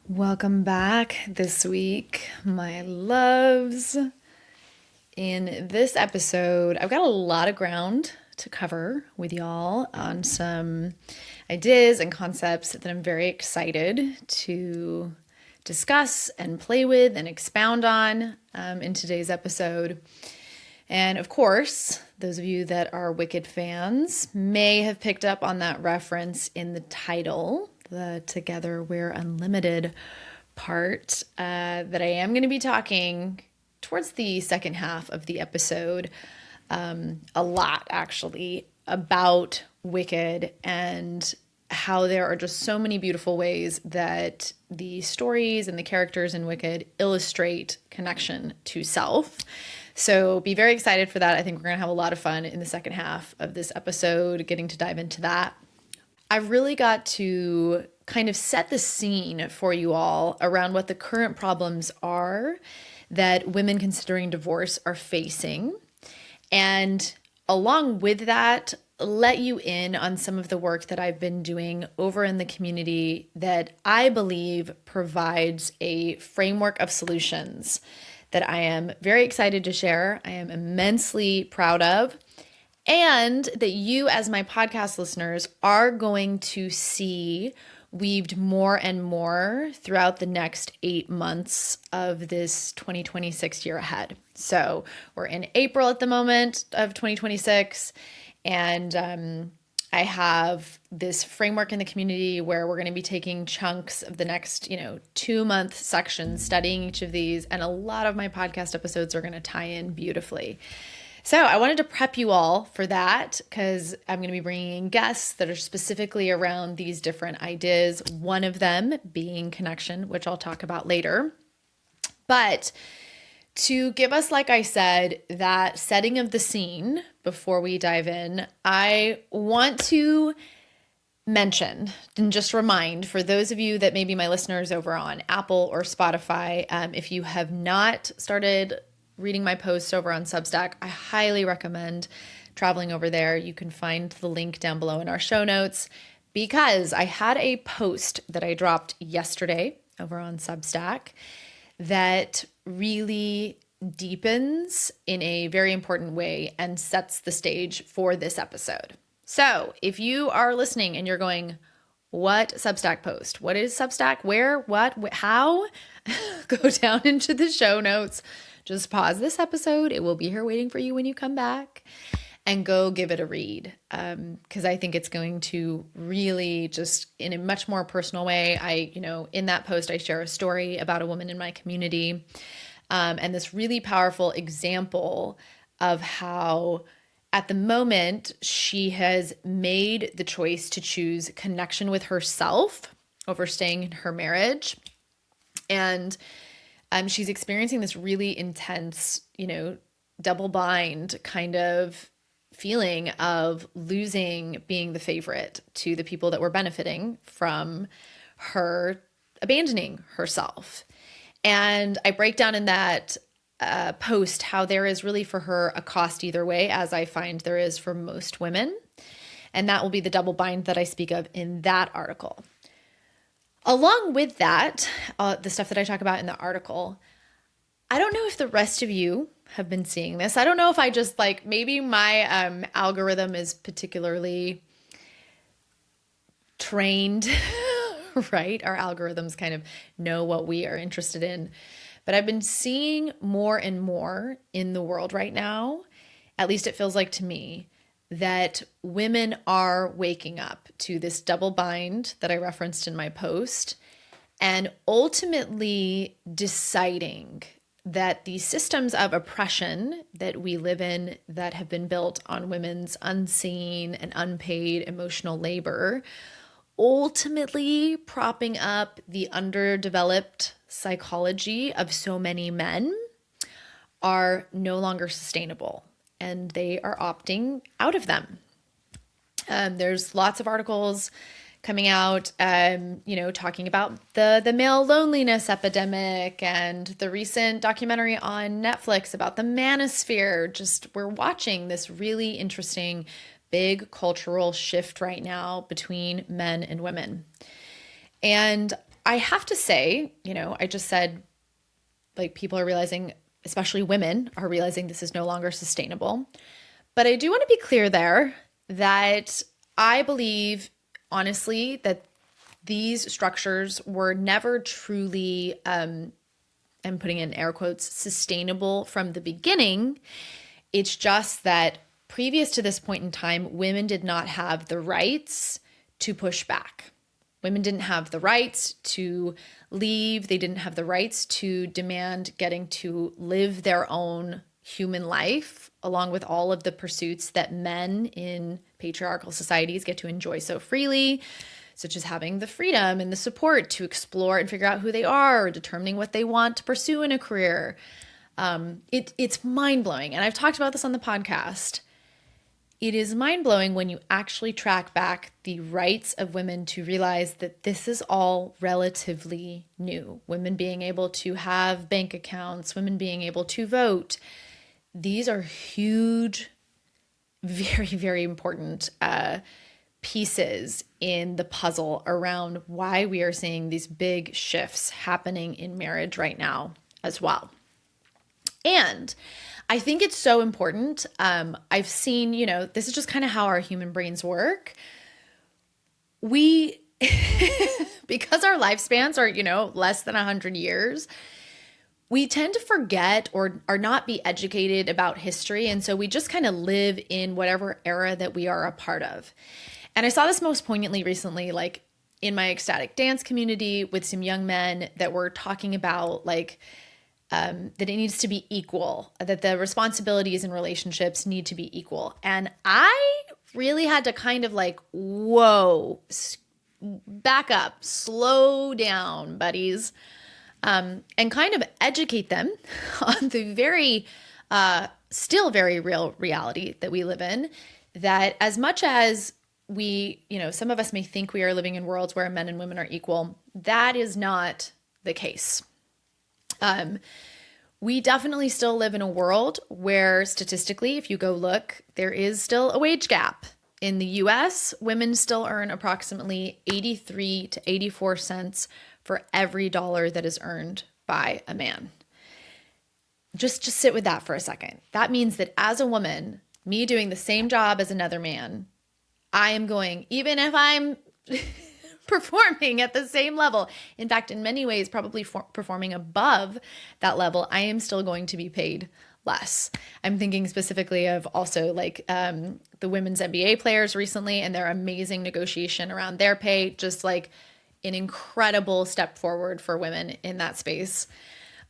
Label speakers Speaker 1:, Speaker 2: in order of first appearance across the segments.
Speaker 1: Welcome back this week, my loves. In this episode, I've got a lot of ground to cover with y'all on some ideas and concepts that I'm very excited to discuss and play with and expound on in today's episode. And of course, those of you that are Wicked fans may have picked up on that reference in the title, the Together We're Unlimited part, that I am going to be talking towards the second half of the episode a lot, actually, about Wicked and how there are just so many beautiful ways that the stories and the characters in Wicked illustrate connection to self. So be very excited for that. I think we're going to have a lot of fun in the second half of this episode, getting to dive into that. I really got to kind of set the scene for you all around what the current problems are that women considering divorce are facing. And along with that, let you in on some of the work that I've been doing over in the community that I believe provides a framework of solutions that I am very excited to share. I am immensely proud of, and that you, as my podcast listeners, are going to see weaved more and more throughout the next 8 months of this 2026 year ahead. So we're in April at the moment of 2026, and I have this framework in the community where we're going to be taking chunks of the next, 2-month sections, studying each of these, and a lot of my podcast episodes are going to tie in beautifully. So I wanted to prep you all for that because I'm going to be bringing in guests that are specifically around these different ideas, one of them being connection, which I'll talk about later. But to give us, like I said, that setting of the scene before we dive in, I want to mention and just remind for those of you that may be my listeners over on Apple or Spotify, if you have not started reading my posts over on Substack, I highly recommend traveling over there. You can find the link down below in our show notes because I had a post that I dropped yesterday over on Substack that really deepens in a very important way and sets the stage for this episode. So if you are listening and you're going, what Substack post? What is Substack? Where? What? How? Go down into the show notes. Just pause this episode. It will be here waiting for you when you come back, and go give it a read. Because I think it's going to really just in a much more personal way. In that post, I share a story about a woman in my community, and this really powerful example of how at the moment she has made the choice to choose connection with herself over staying in her marriage. And she's experiencing this really intense, double bind kind of feeling of losing being the favorite to the people that were benefiting from her abandoning herself. And I break down in that post how there is really for her a cost either way, as I find there is for most women. And that will be the double bind that I speak of in that article. Along with that, the stuff that I talk about in the article, I don't know if the rest of you have been seeing this. I don't know if I just maybe my algorithm is particularly trained, right? Our algorithms kind of know what we are interested in. But I've been seeing more and more in the world right now, at least it feels like to me, that women are waking up to this double bind that I referenced in my post and ultimately deciding that the systems of oppression that we live in that have been built on women's unseen and unpaid emotional labor, ultimately propping up the underdeveloped psychology of so many men, are no longer sustainable. And they are opting out of them. There's lots of articles coming out, talking about the male loneliness epidemic and the recent documentary on Netflix about the manosphere. Just we're watching this really interesting, big cultural shift right now between men and women. And I have to say, I just said, like, people are realizing, especially women are realizing this is no longer sustainable. But I do want to be clear there that I believe, honestly, that these structures were never truly, I'm putting in air quotes, sustainable from the beginning. It's just that previous to this point in time, women did not have the rights to push back. Women didn't have the rights to leave. They didn't have the rights to demand getting to live their own human life, along with all of the pursuits that men in patriarchal societies get to enjoy so freely, such as having the freedom and the support to explore and figure out who they are, or determining what they want to pursue in a career. It's mind-blowing. And I've talked about this on the podcast. It is mind-blowing when you actually track back the rights of women to realize that this is all relatively new. Women being able to have bank accounts, women being able to vote. These are huge, very, very important pieces in the puzzle around why we are seeing these big shifts happening in marriage right now as well. And I think it's so important. I've seen, this is just kind of how our human brains work. We, because our lifespans are, less than 100 years, we tend to forget or not be educated about history. And so we just kind of live in whatever era that we are a part of. And I saw this most poignantly recently, like in my ecstatic dance community with some young men that were talking about that it needs to be equal, that the responsibilities in relationships need to be equal. And I really had to kind of whoa, back up, slow down, buddies, and kind of educate them on the very, still very real reality that we live in, that as much as we, some of us may think we are living in worlds where men and women are equal, that is not the case. We definitely still live in a world where statistically, if you go look, there is still a wage gap. In the US, women still earn approximately 83 to 84 cents for every dollar that is earned by a man. Just sit with that for a second. That means that as a woman, me doing the same job as another man, I am going, even if I'm performing at the same level, in fact, in many ways, probably performing above that level, I am still going to be paid less. I'm thinking specifically of also the women's NBA players recently and their amazing negotiation around their pay, just like an incredible step forward for women in that space.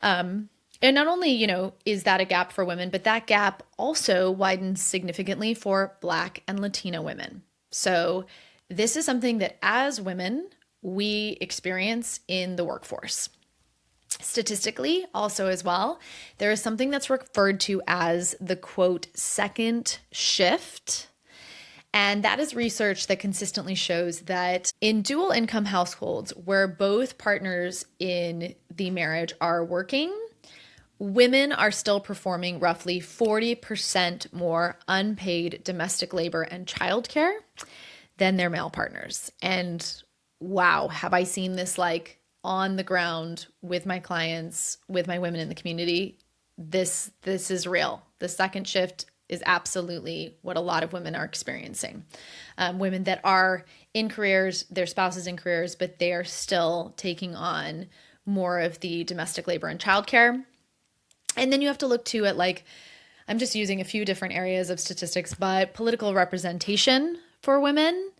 Speaker 1: And not only, is that a gap for women, but that gap also widens significantly for Black and Latino women. So this is something that as women, we experience in the workforce. Statistically, also as well, there is something that's referred to as the quote, second shift. And that is research that consistently shows that in dual income households where both partners in the marriage are working, women are still performing roughly 40% more unpaid domestic labor and childcare than their male partners. And wow, have I seen this on the ground with my clients, with my women in the community. This is real. The second shift is absolutely what a lot of women are experiencing. Women that are in careers, their spouses in careers, but they are still taking on more of the domestic labor and childcare. And then you have to look too at I'm just using a few different areas of statistics, but political representation for women.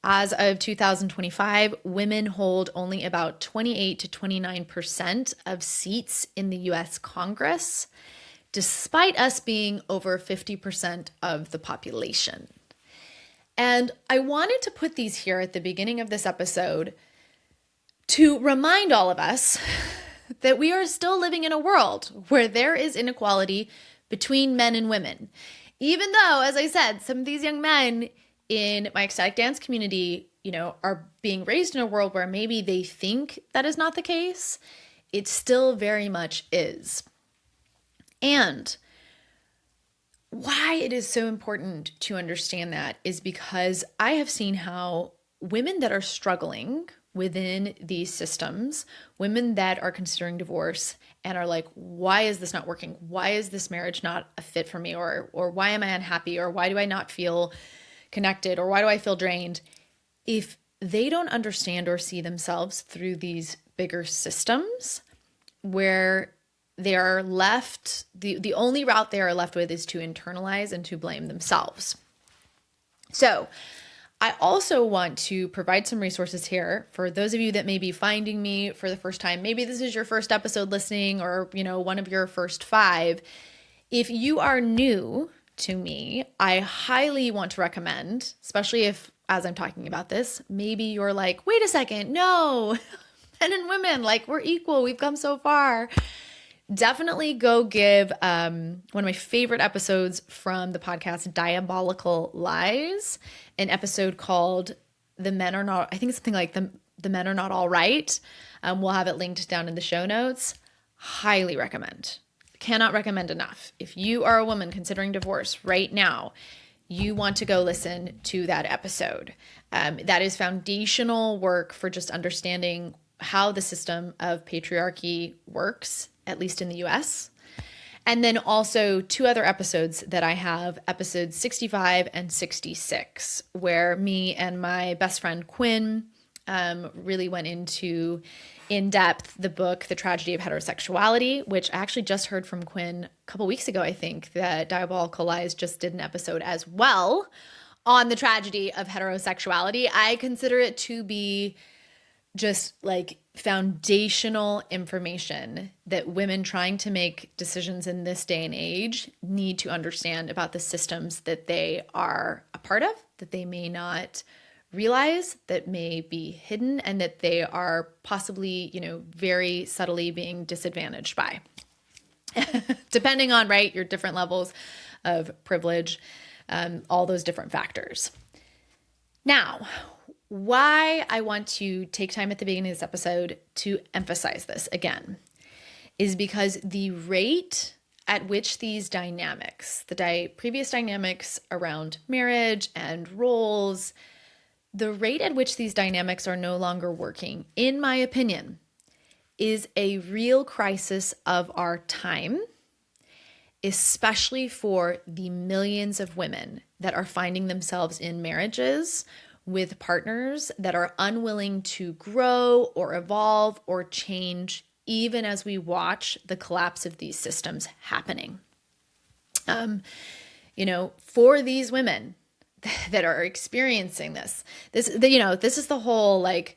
Speaker 1: As of 2025, women hold only about 28 to 29% of seats in the US Congress, despite us being over 50% of the population. And I wanted to put these here at the beginning of this episode to remind all of us that we are still living in a world where there is inequality between men and women. Even though, as I said, some of these young men in my ecstatic dance community, are being raised in a world where maybe they think that is not the case, it still very much is. And why it is so important to understand that is because I have seen how women that are struggling within these systems, women that are considering divorce and are like, why is this not working? Why is this marriage not a fit for me? Or why am I unhappy? Or why do I not feel connected? Or why do I feel drained? If they don't understand or see themselves through these bigger systems where they are left, the only route they are left with is to internalize and to blame themselves. So I also want to provide some resources here for those of you that may be finding me for the first time. Maybe this is your first episode listening, or, one of your first 5. If you are new to me, I highly want to recommend, especially if, as I'm talking about this, maybe you're like, wait a second, no, men and women, like, we're equal. We've come so far. Definitely go give one of my favorite episodes from the podcast, Diabolical Lies, an episode called The Men Are Not, I think it's something like the Men Are Not All Right. We'll have it linked down in the show notes. Highly recommend. Cannot recommend enough. If you are a woman considering divorce right now, you want to go listen to that episode. That is foundational work for just understanding how the system of patriarchy works, at least in the US. And then also 2 other episodes that I have, episodes 65 and 66, where me and my best friend Quinn really went into in depth the book, The Tragedy of Heterosexuality, which I actually just heard from Quinn a couple weeks ago, I think, that Diabolical Lies just did an episode as well on the tragedy of heterosexuality. I consider it to be just like foundational information that women trying to make decisions in this day and age need to understand about the systems that they are a part of, that they may not realize, that may be hidden, and that they are possibly, very subtly being disadvantaged by, depending on, your different levels of privilege, all those different factors. Now, why I want to take time at the beginning of this episode to emphasize this again is because the rate at which these dynamics, the previous dynamics around marriage and roles, the rate at which these dynamics are no longer working, in my opinion, is a real crisis of our time, especially for the millions of women that are finding themselves in marriages with partners that are unwilling to grow or evolve or change, even as we watch the collapse of these systems happening. For these women that are experiencing this is the whole, I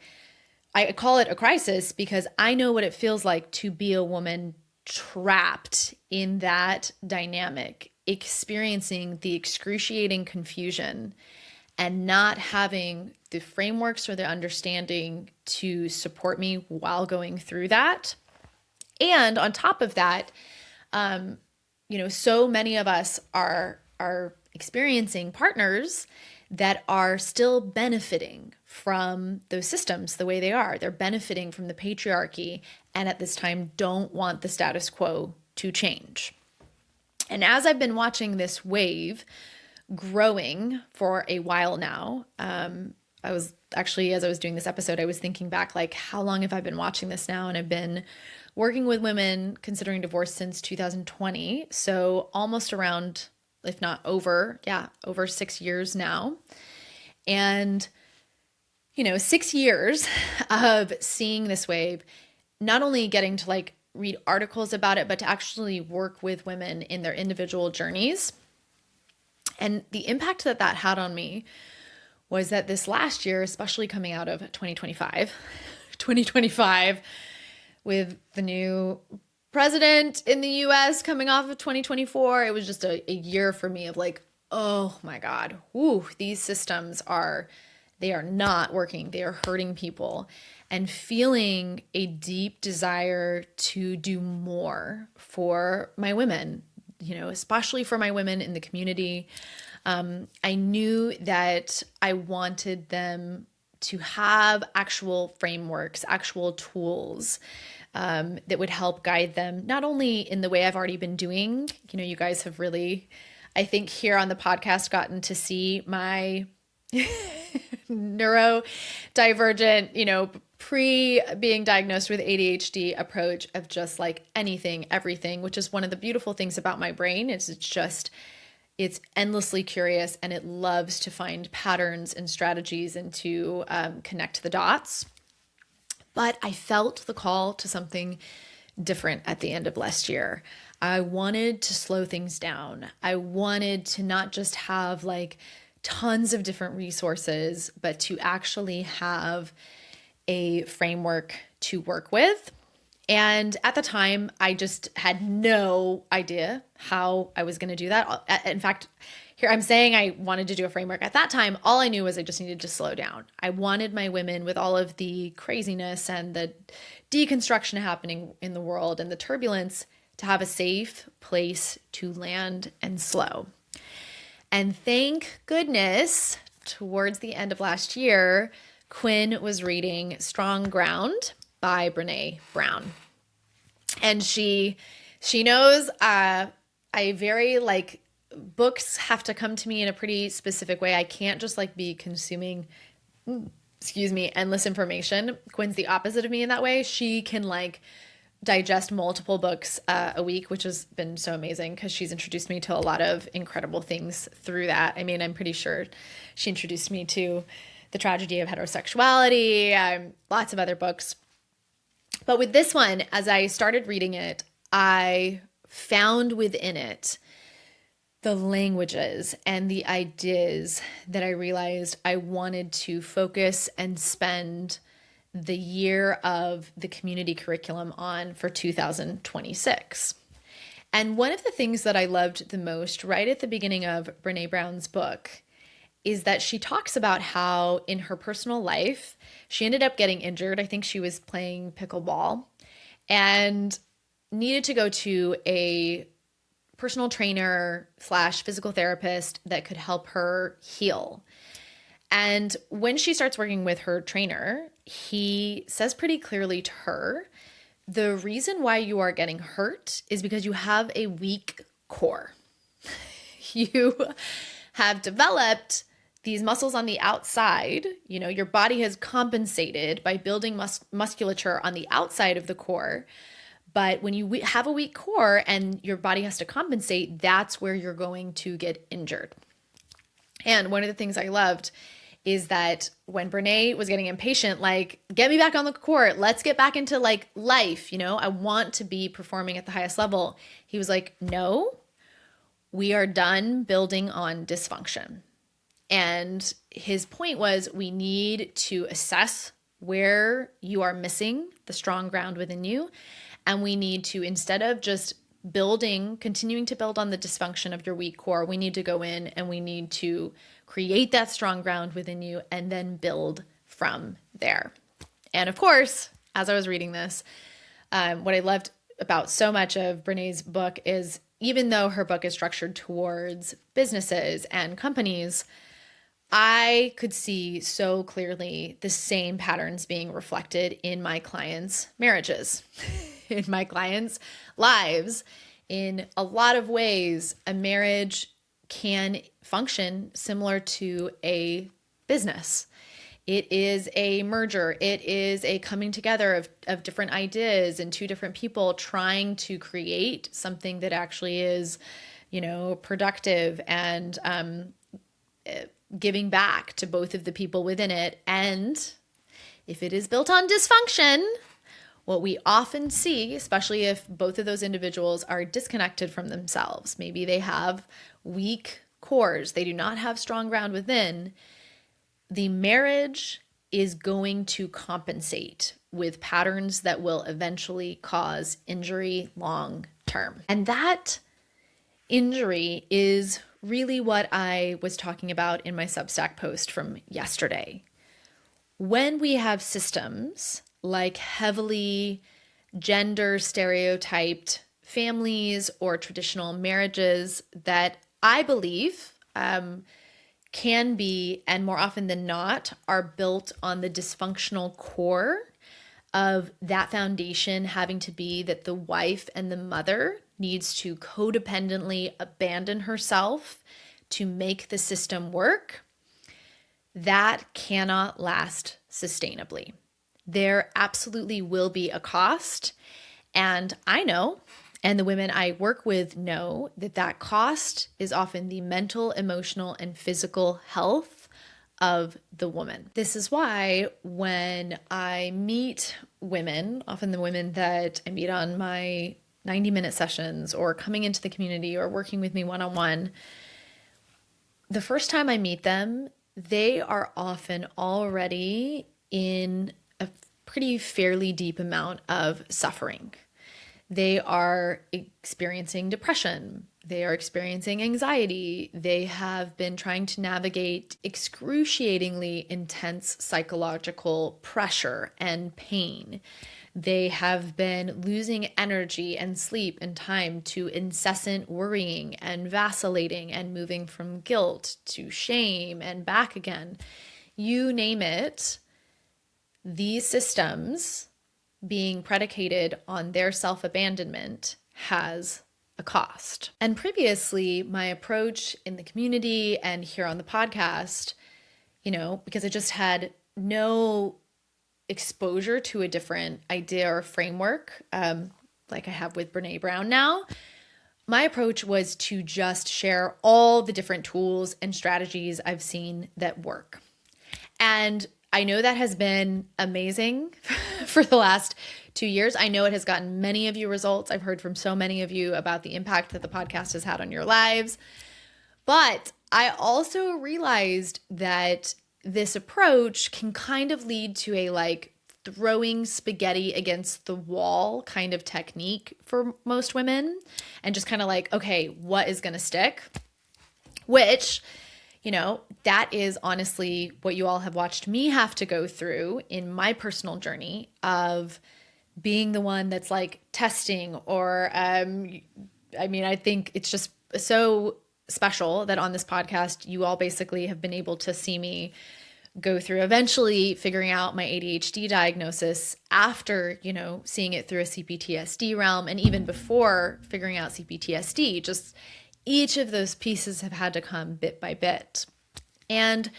Speaker 1: call it a crisis because I know what it feels like to be a woman trapped in that dynamic, experiencing the excruciating confusion and not having the frameworks or the understanding to support me while going through that. And on top of that, so many of us are experiencing partners that are still benefiting from those systems the way they are. They're benefiting from the patriarchy and at this time don't want the status quo to change. And as I've been watching this wave growing for a while now, I was actually, as I was doing this episode, I was thinking back, how long have I been watching this now? And I've been working with women considering divorce since 2020. So almost around, if not over 6 years now. And, 6 years of seeing this wave, not only getting to read articles about it, but to actually work with women in their individual journeys. And the impact that had on me was that this last year, especially coming out of 2025 with the new president in the US coming off of 2024, it was just a year for me of oh my God, these systems they are not working. They are hurting people, and feeling a deep desire to do more for my women, especially for my women in the community. I knew that I wanted them to have actual frameworks, actual tools that would help guide them, not only in the way I've already been doing. You guys have really, I think, here on the podcast gotten to see my neurodivergent, pre being diagnosed with ADHD approach of just like anything, everything, which is one of the beautiful things about my brain. It's endlessly curious and it loves to find patterns and strategies and to connect the dots. But I felt the call to something different at the end of last year. I wanted to slow things down. I wanted to not just have like tons of different resources, but to actually have a framework to work with. And at the time, I just had no idea how I was going to do that. In fact, here I'm saying I wanted to do a framework. At that time, all I knew was I just needed to slow down. I wanted my women, with all of the craziness and the deconstruction happening in the world and the turbulence, to have a safe place to land and slow. And thank goodness, towards the end of last year, Quinn was reading Strong Ground by Brené Brown. And she knows I very like books have to come to me in a pretty specific way. I can't just like be consuming, endless information. Quinn's the opposite of me in that way. She can like digest multiple books a week, which has been so amazing because she's introduced me to a lot of incredible things through that. I mean, I'm pretty sure she introduced me to The Tragedy of Heterosexuality, lots of other books. But with this one, as I started reading it, I found within it the languages and the ideas that I realized I wanted to focus and spend the year of the community curriculum on for 2026. And one of the things that I loved the most right at the beginning of Brené Brown's book is that she talks about how in her personal life, she ended up getting injured. I think she was playing pickleball and needed to go to a personal trainer / physical therapist that could help her heal. And when she starts working with her trainer, he says pretty clearly to her, the reason why you are getting hurt is because you have a weak core. You have developed these muscles on the outside. You know, your body has compensated by building musculature on the outside of the core. But when you have a weak core and your body has to compensate, that's where you're going to get injured. And one of the things I loved is that when Brené was getting impatient, like, get me back on the court, let's get back into like life, you know, I want to be performing at the highest level. He was like, no, we are done building on dysfunction. And his point was we need to assess where you are missing the strong ground within you. And we need to, instead of just continuing to build on the dysfunction of your weak core, we need to go in and we need to create that strong ground within you and then build from there. And of course, as I was reading this, what I loved about so much of Brené's book is even though her book is structured towards businesses and companies, I could see so clearly the same patterns being reflected in my clients' marriages, in my clients' lives. In a lot of ways, a marriage can function similar to a business. It is a merger. It is a coming together of different ideas and two different people trying to create something that actually is, you know, productive and giving back to both of the people within it. And if it is built on dysfunction, what we often see, especially if both of those individuals are disconnected from themselves, maybe they have weak cores, they do not have strong ground within, the marriage is going to compensate with patterns that will eventually cause injury long term. And that injury is really what I was talking about in my Substack post from yesterday. When we have systems like heavily gender stereotyped families or traditional marriages that I believe can be, and more often than not, are built on the dysfunctional core of that foundation having to be that the wife and the mother needs to codependently abandon herself to make the system work, that cannot last sustainably. there absolutely will be a cost. And I know, and the women I work with know, that that cost is often the mental, emotional, and physical health of the woman. This is why when I meet women, often the women that I meet on my 90-minute sessions or coming into the community or working with me one-on-one, the first time I meet them, they are often already in a pretty fairly deep amount of suffering. They are experiencing depression. They are experiencing anxiety. They have been trying to navigate excruciatingly intense psychological pressure and pain. They have been losing energy and sleep and time to incessant worrying and vacillating and moving from guilt to shame and back again. You name it, these systems being predicated on their self-abandonment has a cost. And previously, my approach in the community and here on the podcast, because I just had no exposure to a different idea or framework, like I have with Brene Brown now, my approach was to just share all the different tools and strategies I've seen that work. And I know that has been amazing for the last 2 years. I know it has gotten many of you results. I've heard from so many of you about the impact that the podcast has had on your lives. But I also realized that this approach can kind of lead to a throwing spaghetti against the wall kind of technique for most women, and just kind of okay, what is going to stick? Which, that is honestly what you all have watched me have to go through in my personal journey of being the one that's testing or, I think it's just so special that on this podcast, you all basically have been able to see me go through eventually figuring out my ADHD diagnosis after, seeing it through a CPTSD realm. And even before figuring out CPTSD, just each of those pieces have had to come bit by bit. And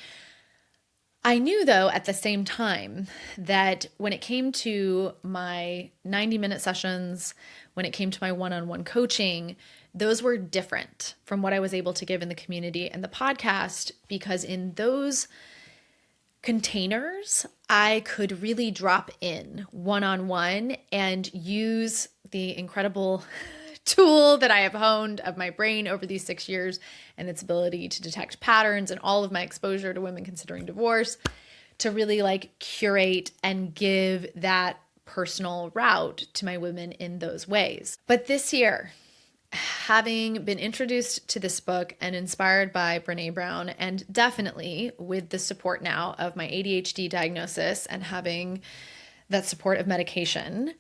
Speaker 1: I knew, though, at the same time that when it came to my 90-minute sessions, when it came to my one-on-one coaching, those were different from what I was able to give in the community and the podcast, because in those containers, I could really drop in one-on-one and use the incredible tool that I have honed of my brain over these 6 years and its ability to detect patterns and all of my exposure to women considering divorce to really curate and give that personal route to my women in those ways. But this year, having been introduced to this book and inspired by Brene Brown, and definitely with the support now of my ADHD diagnosis and having that support of medication,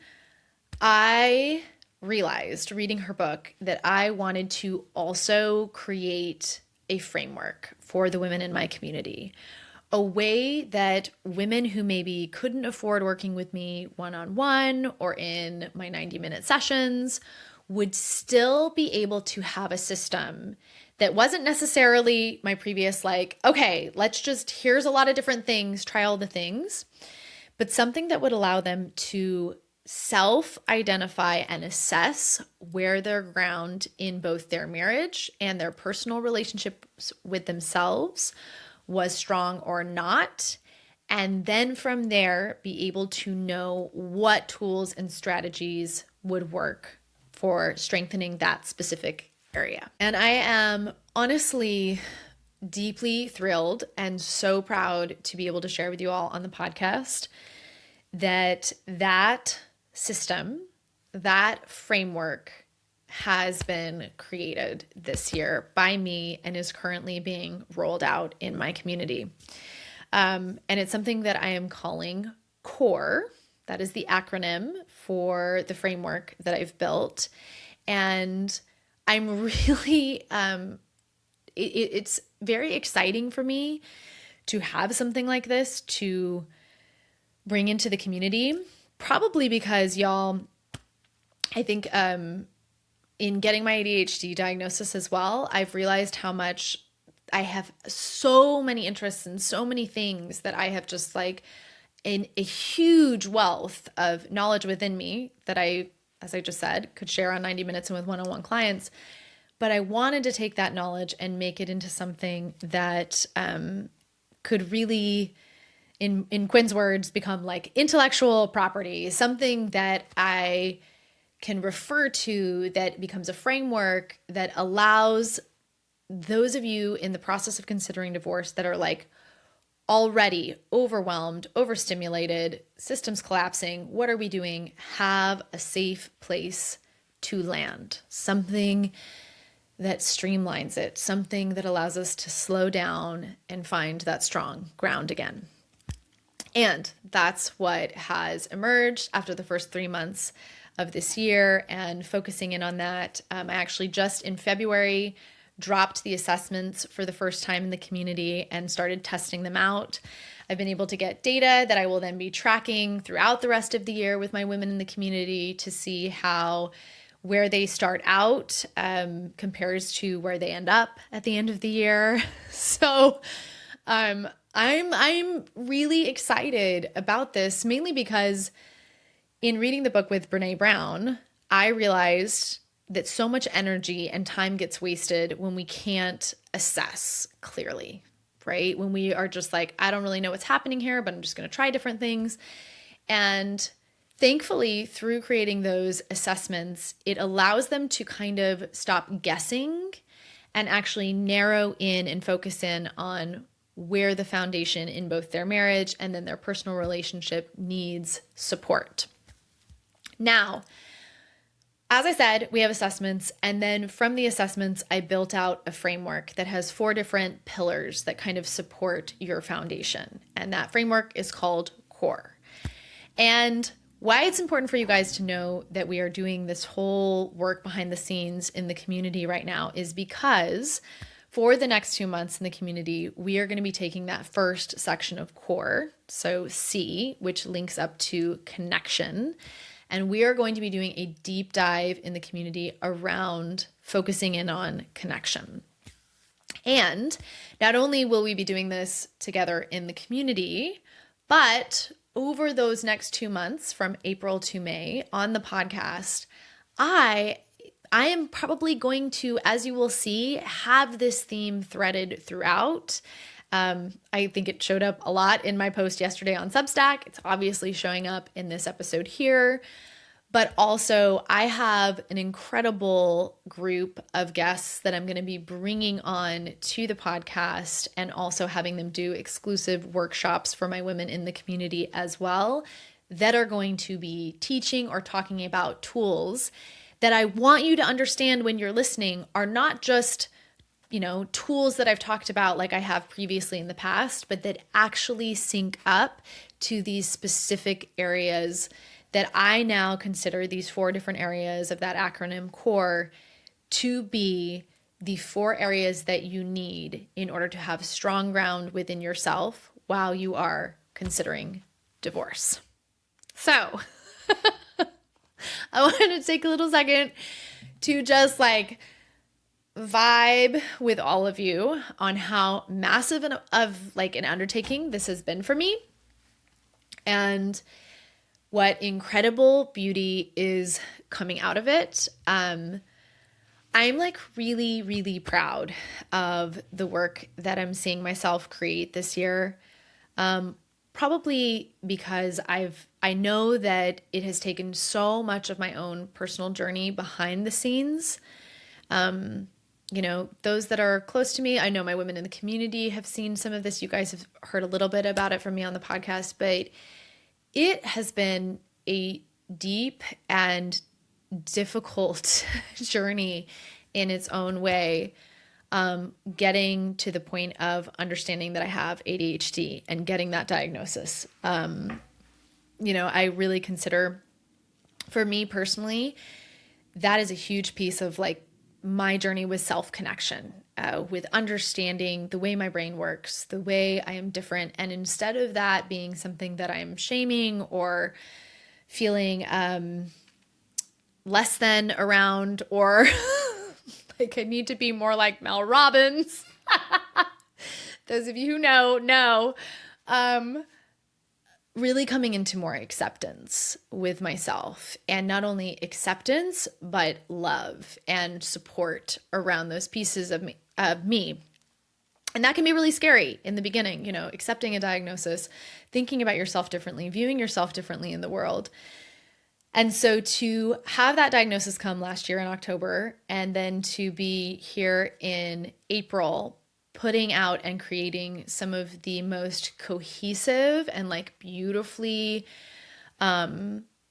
Speaker 1: I realized reading her book that I wanted to also create a framework for the women in my community, a way that women who maybe couldn't afford working with me one-on-one or in my 90-minute sessions would still be able to have a system that wasn't necessarily my previous okay, here's a lot of different things, try all the things, but something that would allow them to self-identify and assess where their ground in both their marriage and their personal relationships with themselves was strong or not. And then from there, be able to know what tools and strategies would work for strengthening that specific area. And I am honestly deeply thrilled and so proud to be able to share with you all on the podcast that system, that framework has been created this year by me and is currently being rolled out in my community. And it's something that I am calling CORE. That is the acronym for the framework that I've built. And I'm really, it's very exciting for me to have something like this to bring into the community. Probably because y'all, I think in getting my ADHD diagnosis as well, I've realized how much I have so many interests and so many things that I have just a huge wealth of knowledge within me that I, as I just said, could share on 90 Minutes and with one-on-one clients. But I wanted to take that knowledge and make it into something that could really, in Quinn's words, become like intellectual property, something that I can refer to that becomes a framework that allows those of you in the process of considering divorce that are like already overwhelmed, overstimulated, systems collapsing, what are we doing? Have a safe place to land, something that streamlines it, something that allows us to slow down and find that strong ground again. And that's what has emerged after the first 3 months of this year, and focusing in on that. I actually just in February dropped the assessments for the first time in the community and started testing them out. I've been able to get data that I will then be tracking throughout the rest of the year with my women in the community to see how where they start out compares to where they end up at the end of the year. So I'm really excited about this, mainly because in reading the book with Brene Brown, I realized that so much energy and time gets wasted when we can't assess clearly, right? When we are just like, I don't really know what's happening here, but I'm just going to try different things. And thankfully, through creating those assessments, it allows them to kind of stop guessing and actually narrow in and focus in on where the foundation in both their marriage and then their personal relationship needs support. Now, as I said, we have assessments, and then from the assessments, I built out a framework that has 4 different pillars that kind of support your foundation. And that framework is called CORE. And why it's important for you guys to know that we are doing this whole work behind the scenes in the community right now is because for the next 2 months in the community, we are going to be taking that first section of CORE, so C, which links up to connection. And we are going to be doing a deep dive in the community around focusing in on connection. And not only will we be doing this together in the community, but over those next 2 months from April to May on the podcast, I am probably going to, as you will see, have this theme threaded throughout. I think it showed up a lot in my post yesterday on Substack. It's obviously showing up in this episode here. But also, I have an incredible group of guests that I'm going to be bringing on to the podcast and also having them do exclusive workshops for my women in the community as well that are going to be teaching or talking about tools that I want you to understand when you're listening are not just tools that I've talked about like I have previously in the past, but that actually sync up to these specific areas that I now consider these 4 different areas of that acronym CORE to be the 4 areas that you need in order to have strong ground within yourself while you are considering divorce. So I wanted to take a little second to just vibe with all of you on how massive an undertaking this has been for me and what incredible beauty is coming out of it. I'm really, really proud of the work that I'm seeing myself create this year. Probably because I know that it has taken so much of my own personal journey behind the scenes. Those that are close to me, I know my women in the community have seen some of this. You guys have heard a little bit about it from me on the podcast, but it has been a deep and difficult journey in its own way, getting to the point of understanding that I have ADHD and getting that diagnosis. I really consider, for me personally, that is a huge piece of my journey with self-connection, with understanding the way my brain works, the way I am different. And instead of that being something that I'm shaming or feeling less than around, or I need to be more like Mel Robbins. Those of you who know. really coming into more acceptance with myself, and not only acceptance, but love and support around those pieces of me. And that can be really scary in the beginning, accepting a diagnosis, thinking about yourself differently, viewing yourself differently in the world. And so to have that diagnosis come last year in October, and then to be here in April, putting out and creating some of the most cohesive and like beautifully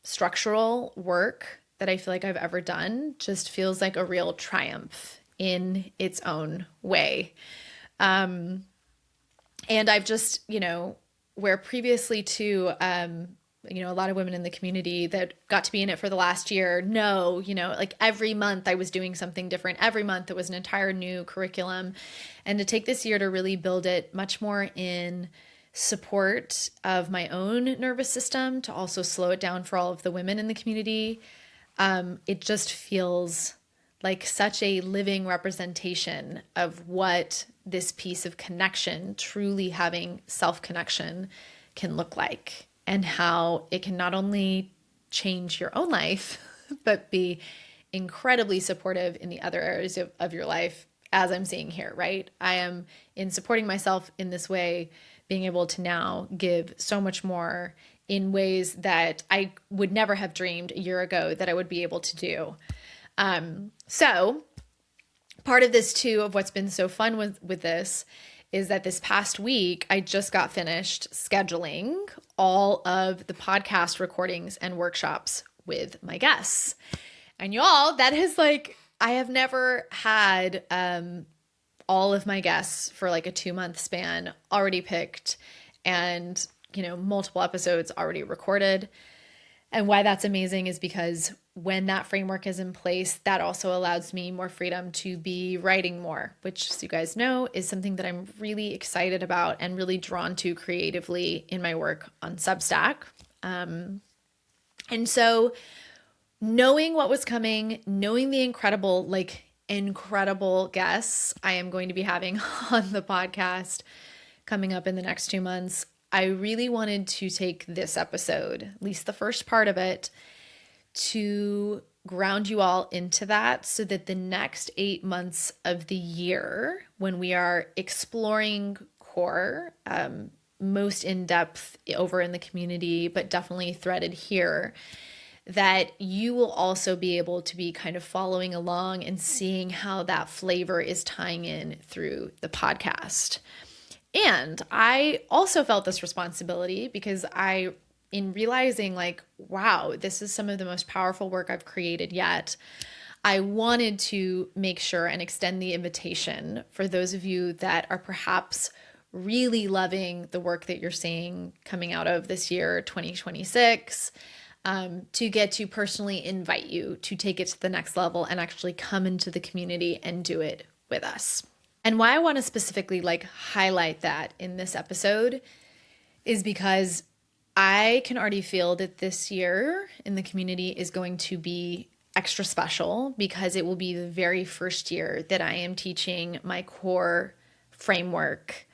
Speaker 1: structural work that I feel like I've ever done, just feels like a real triumph in its own way. And I've just, where previously too, a lot of women in the community that got to be in it for the last year know, like every month I was doing something different. Every month it was an entire new curriculum. And to take this year to really build it much more in support of my own nervous system, to also slow it down for all of the women in the community, it just feels like such a living representation of what this piece of connection, truly having self-connection, can look like, and how it can not only change your own life, but be incredibly supportive in the other areas of your life, as I'm seeing here, right? I am, in supporting myself in this way, being able to now give so much more in ways that I would never have dreamed a year ago that I would be able to do. So part of this too, of what's been so fun with this, is that this past week, I just got finished scheduling all of the podcast recordings and workshops with my guests. And y'all, that is like, I have never had all of my guests for like a 2-month span already picked, and, multiple episodes already recorded. And why that's amazing is because when that framework is in place, that also allows me more freedom to be writing more, which, as you guys know, is something that I'm really excited about and really drawn to creatively in my work on Substack. And so knowing what was coming, knowing the incredible guests I am going to be having on the podcast coming up in the next 2 months, I really wanted to take this episode, at least the first part of it, to ground you all into that, so that the next 8 months of the year, when we are exploring core, most in depth over in the community, but definitely threaded here, that you will also be able to be kind of following along and seeing how that flavor is tying in through the podcast. And I also felt this responsibility because in realizing like, wow, this is some of the most powerful work I've created yet, I wanted to make sure and extend the invitation for those of you that are perhaps really loving the work that you're seeing coming out of this year, 2026, to get to personally invite you to take it to the next level and actually come into the community and do it with us. And why I want to specifically highlight that in this episode is because I can already feel that this year in the community is going to be extra special, because it will be the very first year that I am teaching my core framework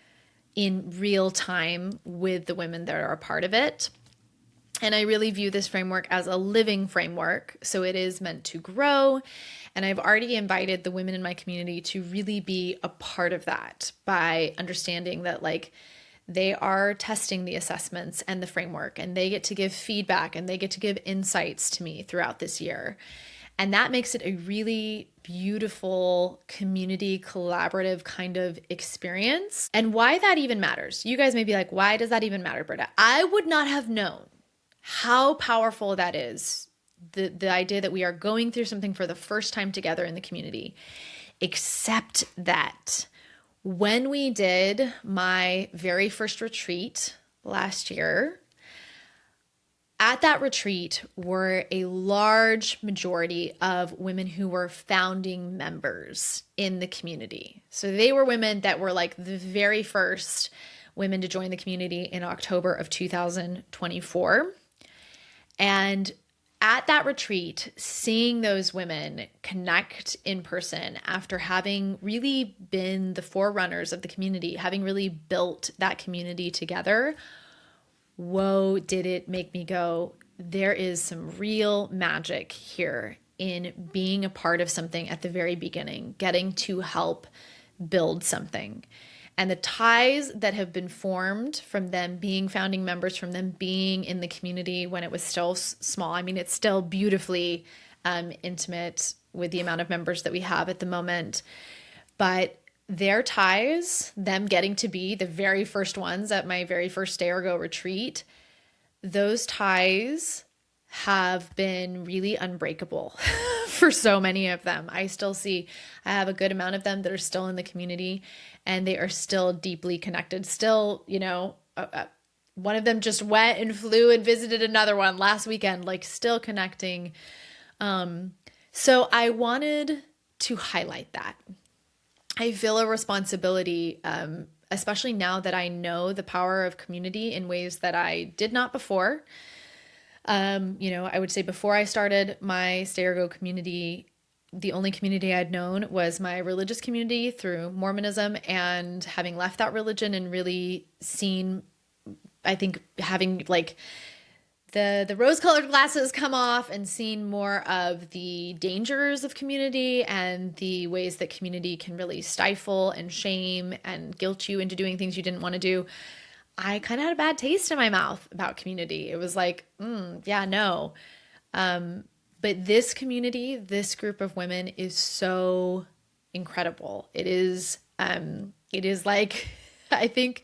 Speaker 1: in real time with the women that are a part of it. And I really view this framework as a living framework. So it is meant to grow. And I've already invited the women in my community to really be a part of that by understanding that they are testing the assessments and the framework, and they get to give feedback and they get to give insights to me throughout this year. And that makes it a really beautiful community collaborative kind of experience. And why that even matters. You guys may be like, why does that even matter, Britta? I would not have known how powerful that is. The idea that we are going through something for the first time together in the community, except that when we did my very first retreat last year, at that retreat were a large majority of women who were founding members in the community. So they were women that were the very first women to join the community in October of 2024. And at that retreat, seeing those women connect in person after having really been the forerunners of the community, having really built that community together, whoa, did it make me go, there is some real magic here in being a part of something at the very beginning, getting to help build something. And the ties that have been formed from them being founding members, from them being in the community when it was still small. I mean, it's still beautifully intimate with the amount of members that we have at the moment. But their ties, them getting to be the very first ones at my very first Stay or Go retreat, those ties have been really unbreakable for so many of them. I have a good amount of them that are still in the community, and they are still deeply connected. Still, one of them just went and flew and visited another one last weekend, like still connecting. So I wanted to highlight that. I feel a responsibility, especially now that I know the power of community in ways that I did not before. I would say before I started my Stay or Go community, the only community I'd known was my religious community through Mormonism, and having left that religion and really seen, I think, having like the rose-colored glasses come off and seen more of the dangers of community and the ways that community can really stifle and shame and guilt you into doing things you didn't want to do. I kind of had a bad taste in my mouth about community. It was like, yeah, no. But this community, this group of women is so incredible. It is like, I think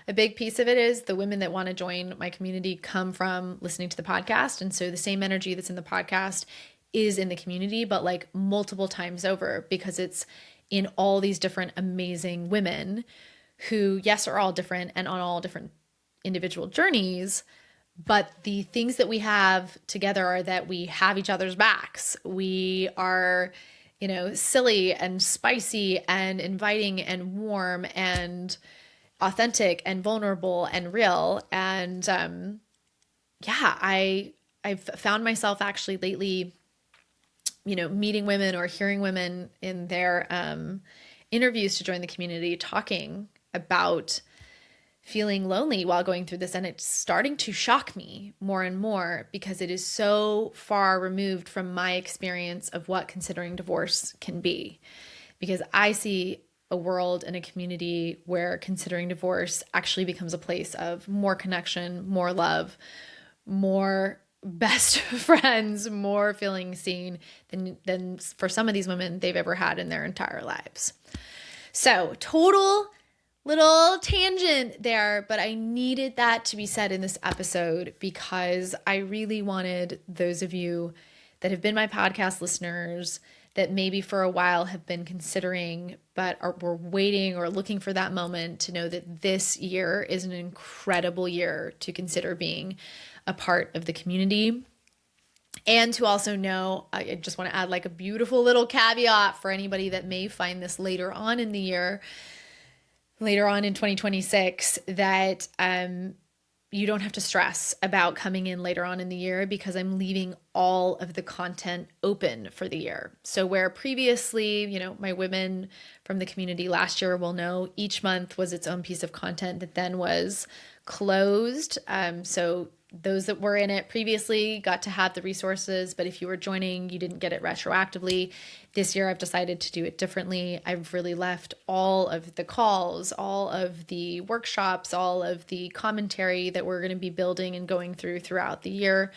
Speaker 1: a big piece of it is the women that want to join my community come from listening to the podcast. And so the same energy that's in the podcast is in the community, but like multiple times over, because it's in all these different amazing women who, yes, are all different and on all different individual journeys. But the things that we have together are that we have each other's backs. We are, silly and spicy and inviting and warm and authentic and vulnerable and real. And I've found myself actually lately, meeting women or hearing women in their interviews to join the community talking about feeling lonely while going through this. And it's starting to shock me more and more because it is so far removed from my experience of what considering divorce can be. Because I see a world and a community where considering divorce actually becomes a place of more connection, more love, more best friends, more feeling seen than for some of these women they've ever had in their entire lives. So total little tangent there, but I needed that to be said in this episode because I really wanted those of you that have been my podcast listeners that maybe for a while have been considering, but were waiting or looking for that moment to know that this year is an incredible year to consider being a part of the community. And to also know, I just want to add like a beautiful little caveat for anybody that may find this later on in the year, later on in 2026, that you don't have to stress about coming in later on in the year because I'm leaving all of the content open for the year. So where previously, my women from the community last year will know each month was its own piece of content that then was closed. So those that were in it previously got to have the resources, but if you were joining, you didn't get it retroactively. This year, I've decided to do it differently. I've really left all of the calls, all of the workshops, all of the commentary that we're going to be building and going throughout the year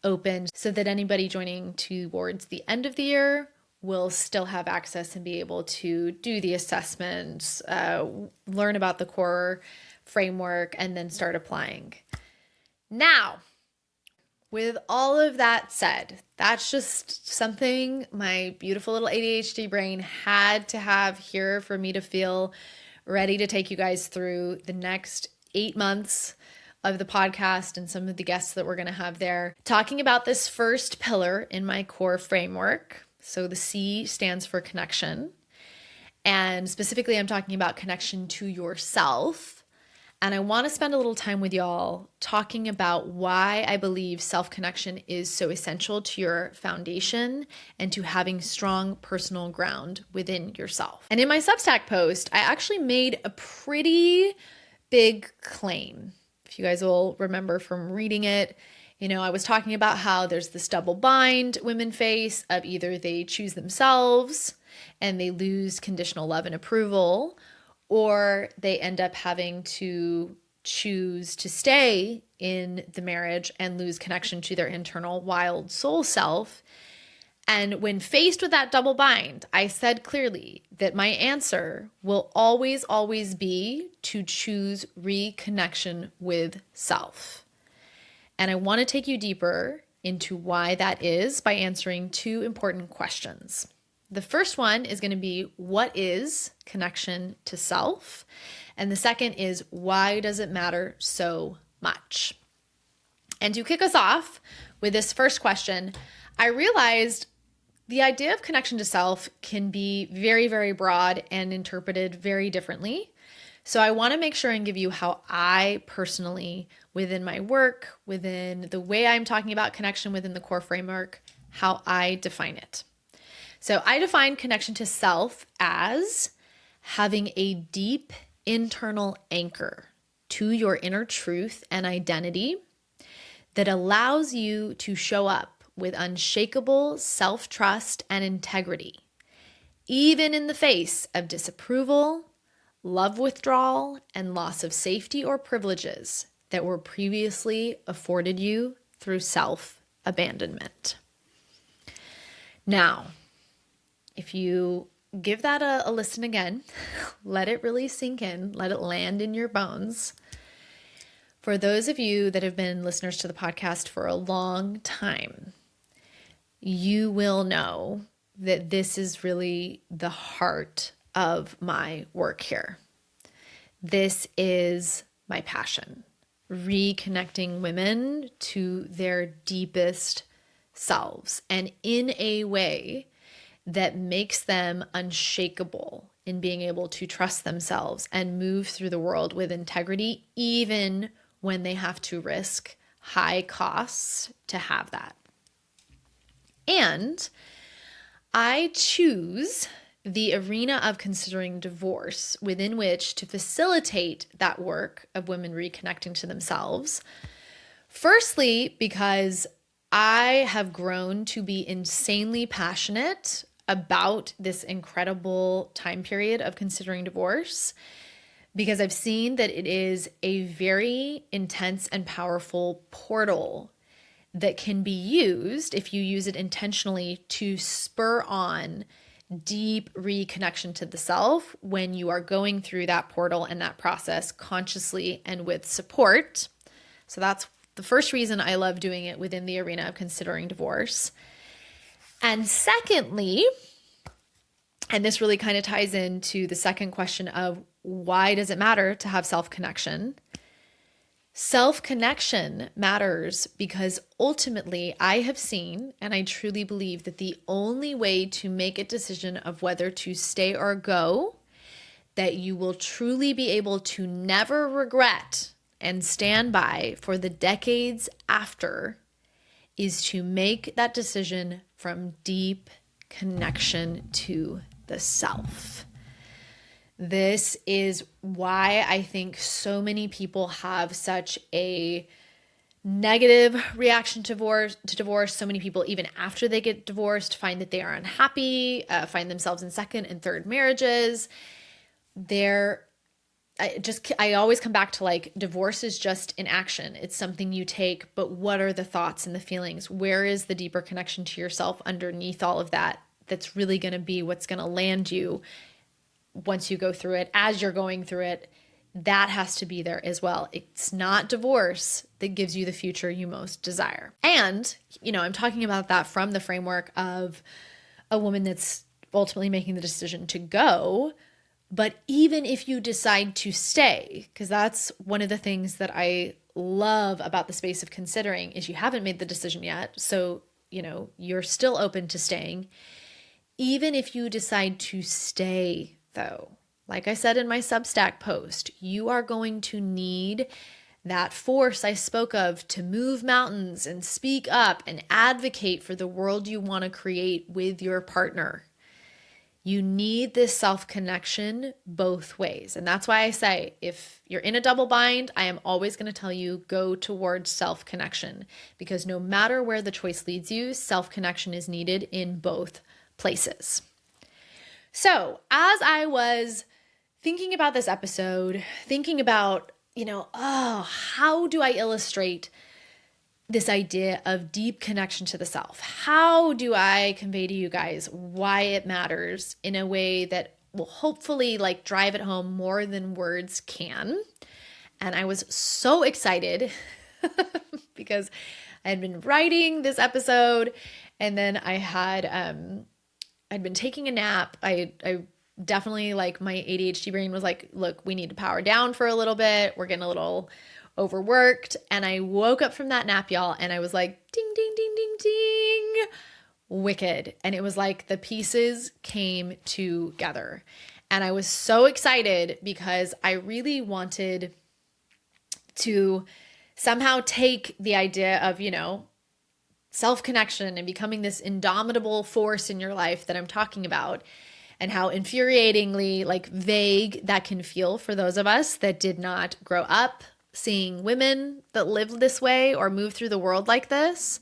Speaker 1: open so that anybody joining towards the end of the year will still have access and be able to do the assessments, learn about the core framework, and then start applying. Now, with all of that said, that's just something my beautiful little ADHD brain had to have here for me to feel ready to take you guys through the next 8 months of the podcast and some of the guests that we're going to have there, talking about this first pillar in my core framework. So the C stands for connection. And specifically, I'm talking about connection to yourself. And I want to spend a little time with y'all talking about why I believe self-connection is so essential to your foundation and to having strong personal ground within yourself. And in my Substack post, I actually made a pretty big claim. If you guys will remember from reading it, I was talking about how there's this double bind women face of either they choose themselves and they lose conditional love and approval, or they end up having to choose to stay in the marriage and lose connection to their internal wild soul self. And when faced with that double bind, I said clearly that my answer will always, always be to choose reconnection with self. And I want to take you deeper into why that is by answering two important questions. The first one is going to be, what is connection to self? And the second is, why does it matter so much? And to kick us off with this first question, I realized the idea of connection to self can be very, very broad and interpreted very differently. So I want to make sure and give you how I personally, within my work, within the way I'm talking about connection within the core framework, how I define it. So I define connection to self as having a deep internal anchor to your inner truth and identity that allows you to show up with unshakable self-trust and integrity, even in the face of disapproval, love withdrawal, and loss of safety or privileges that were previously afforded you through self-abandonment. Now, if you give that a listen again, let it really sink in, let it land in your bones. For those of you that have been listeners to the podcast for a long time, you will know that this is really the heart of my work here. This is my passion, reconnecting women to their deepest selves, and in a way that makes them unshakable in being able to trust themselves and move through the world with integrity, even when they have to risk high costs to have that. And I choose the arena of considering divorce within which to facilitate that work of women reconnecting to themselves. Firstly, because I have grown to be insanely passionate about this incredible time period of considering divorce, because I've seen that it is a very intense and powerful portal that can be used, if you use it intentionally, to spur on deep reconnection to the self when you are going through that portal and that process consciously and with support. So that's the first reason I love doing it within the arena of considering divorce. And secondly, and this really kind of ties into the second question of why does it matter to have self-connection? Self-connection matters because ultimately I have seen, and I truly believe, that the only way to make a decision of whether to stay or go, that you will truly be able to never regret and stand by for the decades after, is to make that decision from deep connection to the self. This is why I think so many people have such a negative reaction to divorce. So many people, even after they get divorced, find that they are unhappy, find themselves in second and third marriages. I always come back to, like, divorce is just an action. It's something you take, but what are the thoughts and the feelings? Where is the deeper connection to yourself underneath all of that? That's really going to be what's going to land you once you go through it, as you're going through it. That has to be there as well. It's not divorce that gives you the future you most desire. And, I'm talking about that from the framework of a woman that's ultimately making the decision to go. But even if you decide to stay, because that's one of the things that I love about the space of considering, is you haven't made the decision yet. So, you're still open to staying. Even if you decide to stay, though, like I said in my Substack post, you are going to need that force I spoke of to move mountains and speak up and advocate for the world you want to create with your partner. You need this self-connection both ways. And that's why I say, if you're in a double bind, I am always going to tell you go towards self-connection, because no matter where the choice leads you, self-connection is needed in both places. So as I was thinking about this episode, thinking about, how do I illustrate this idea of deep connection to the self? How do I convey to you guys why it matters in a way that will hopefully drive it home more than words can? And I was so excited because I had been writing this episode, and then I'd been taking a nap. I definitely, my ADHD brain was like, look, we need to power down for a little bit. We're getting a little overworked. And I woke up from that nap, y'all, and I was like, ding, ding, ding, ding, ding, Wicked. And it was like the pieces came together. And I was so excited because I really wanted to somehow take the idea of, self-connection and becoming this indomitable force in your life that I'm talking about, and how infuriatingly vague that can feel for those of us that did not grow up seeing women that lived this way or move through the world like this.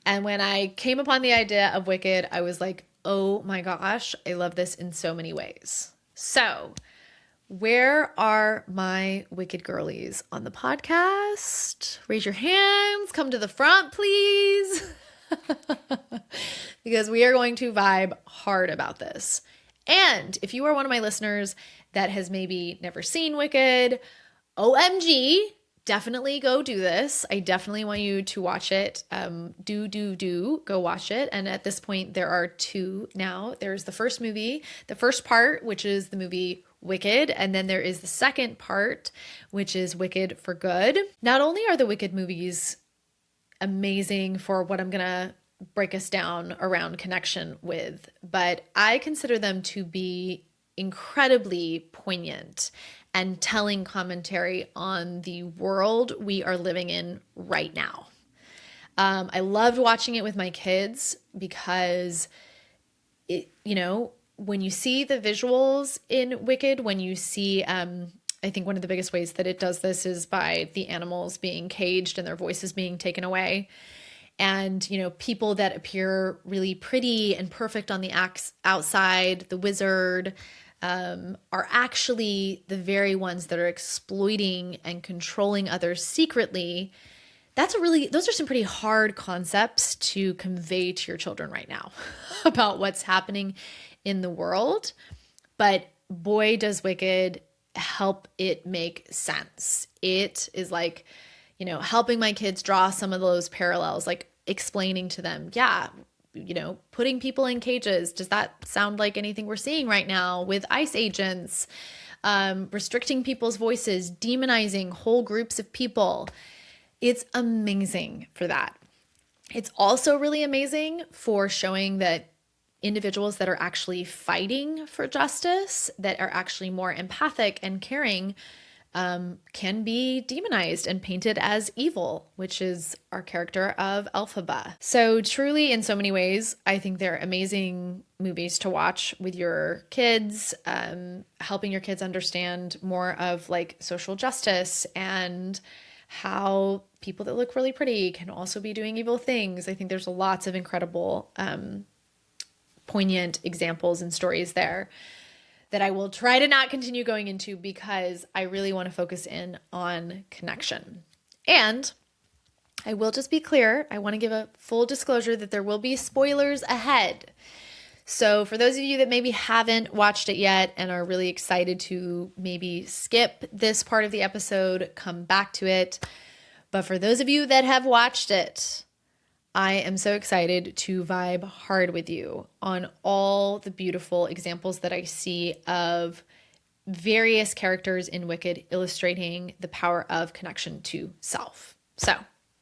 Speaker 1: And when I came upon the idea of Wicked, I was like, oh my gosh, I love this in so many ways. So where are my Wicked girlies on the podcast? Raise your hands, come to the front, please. Because we are going to vibe hard about this. And if you are one of my listeners that has maybe never seen Wicked, OMG, definitely go do this. I definitely want you to watch it. Do go watch it. And at this point, there are two now. There's the first movie, the first part, which is the movie Wicked. And then there is the second part, which is Wicked for Good. Not only are the Wicked movies amazing for what I'm going to break us down around connection with, but I consider them to be incredibly poignant and telling commentary on the world we are living in right now. I loved watching it with my kids because when you see the visuals in Wicked, when you see, I think one of the biggest ways that it does this is by the animals being caged and their voices being taken away. And, people that appear really pretty and perfect on the outside, the wizard, are actually the very ones that are exploiting and controlling others secretly. Those are some pretty hard concepts to convey to your children right now about what's happening in the world. But boy, does Wicked help it make sense. It is helping my kids draw some of those parallels, explaining to them, putting people in cages. Does that sound like anything we're seeing right now with ICE agents, restricting people's voices, demonizing whole groups of people? It's amazing for that. It's also really amazing for showing that individuals that are actually fighting for justice, that are actually more empathic and caring, can be demonized and painted as evil, which is our character of Elphaba. So truly, in so many ways, I think they're amazing movies to watch with your kids, helping your kids understand more of social justice and how people that look really pretty can also be doing evil things. I think there's lots of incredible, poignant examples and stories there that I will try to not continue going into because I really want to focus in on connection. And I will just be clear, I want to give a full disclosure that there will be spoilers ahead. So for those of you that maybe haven't watched it yet and are really excited to maybe skip this part of the episode, come back to it. But for those of you that have watched it, I am so excited to vibe hard with you on all the beautiful examples that I see of various characters in Wicked illustrating the power of connection to self. So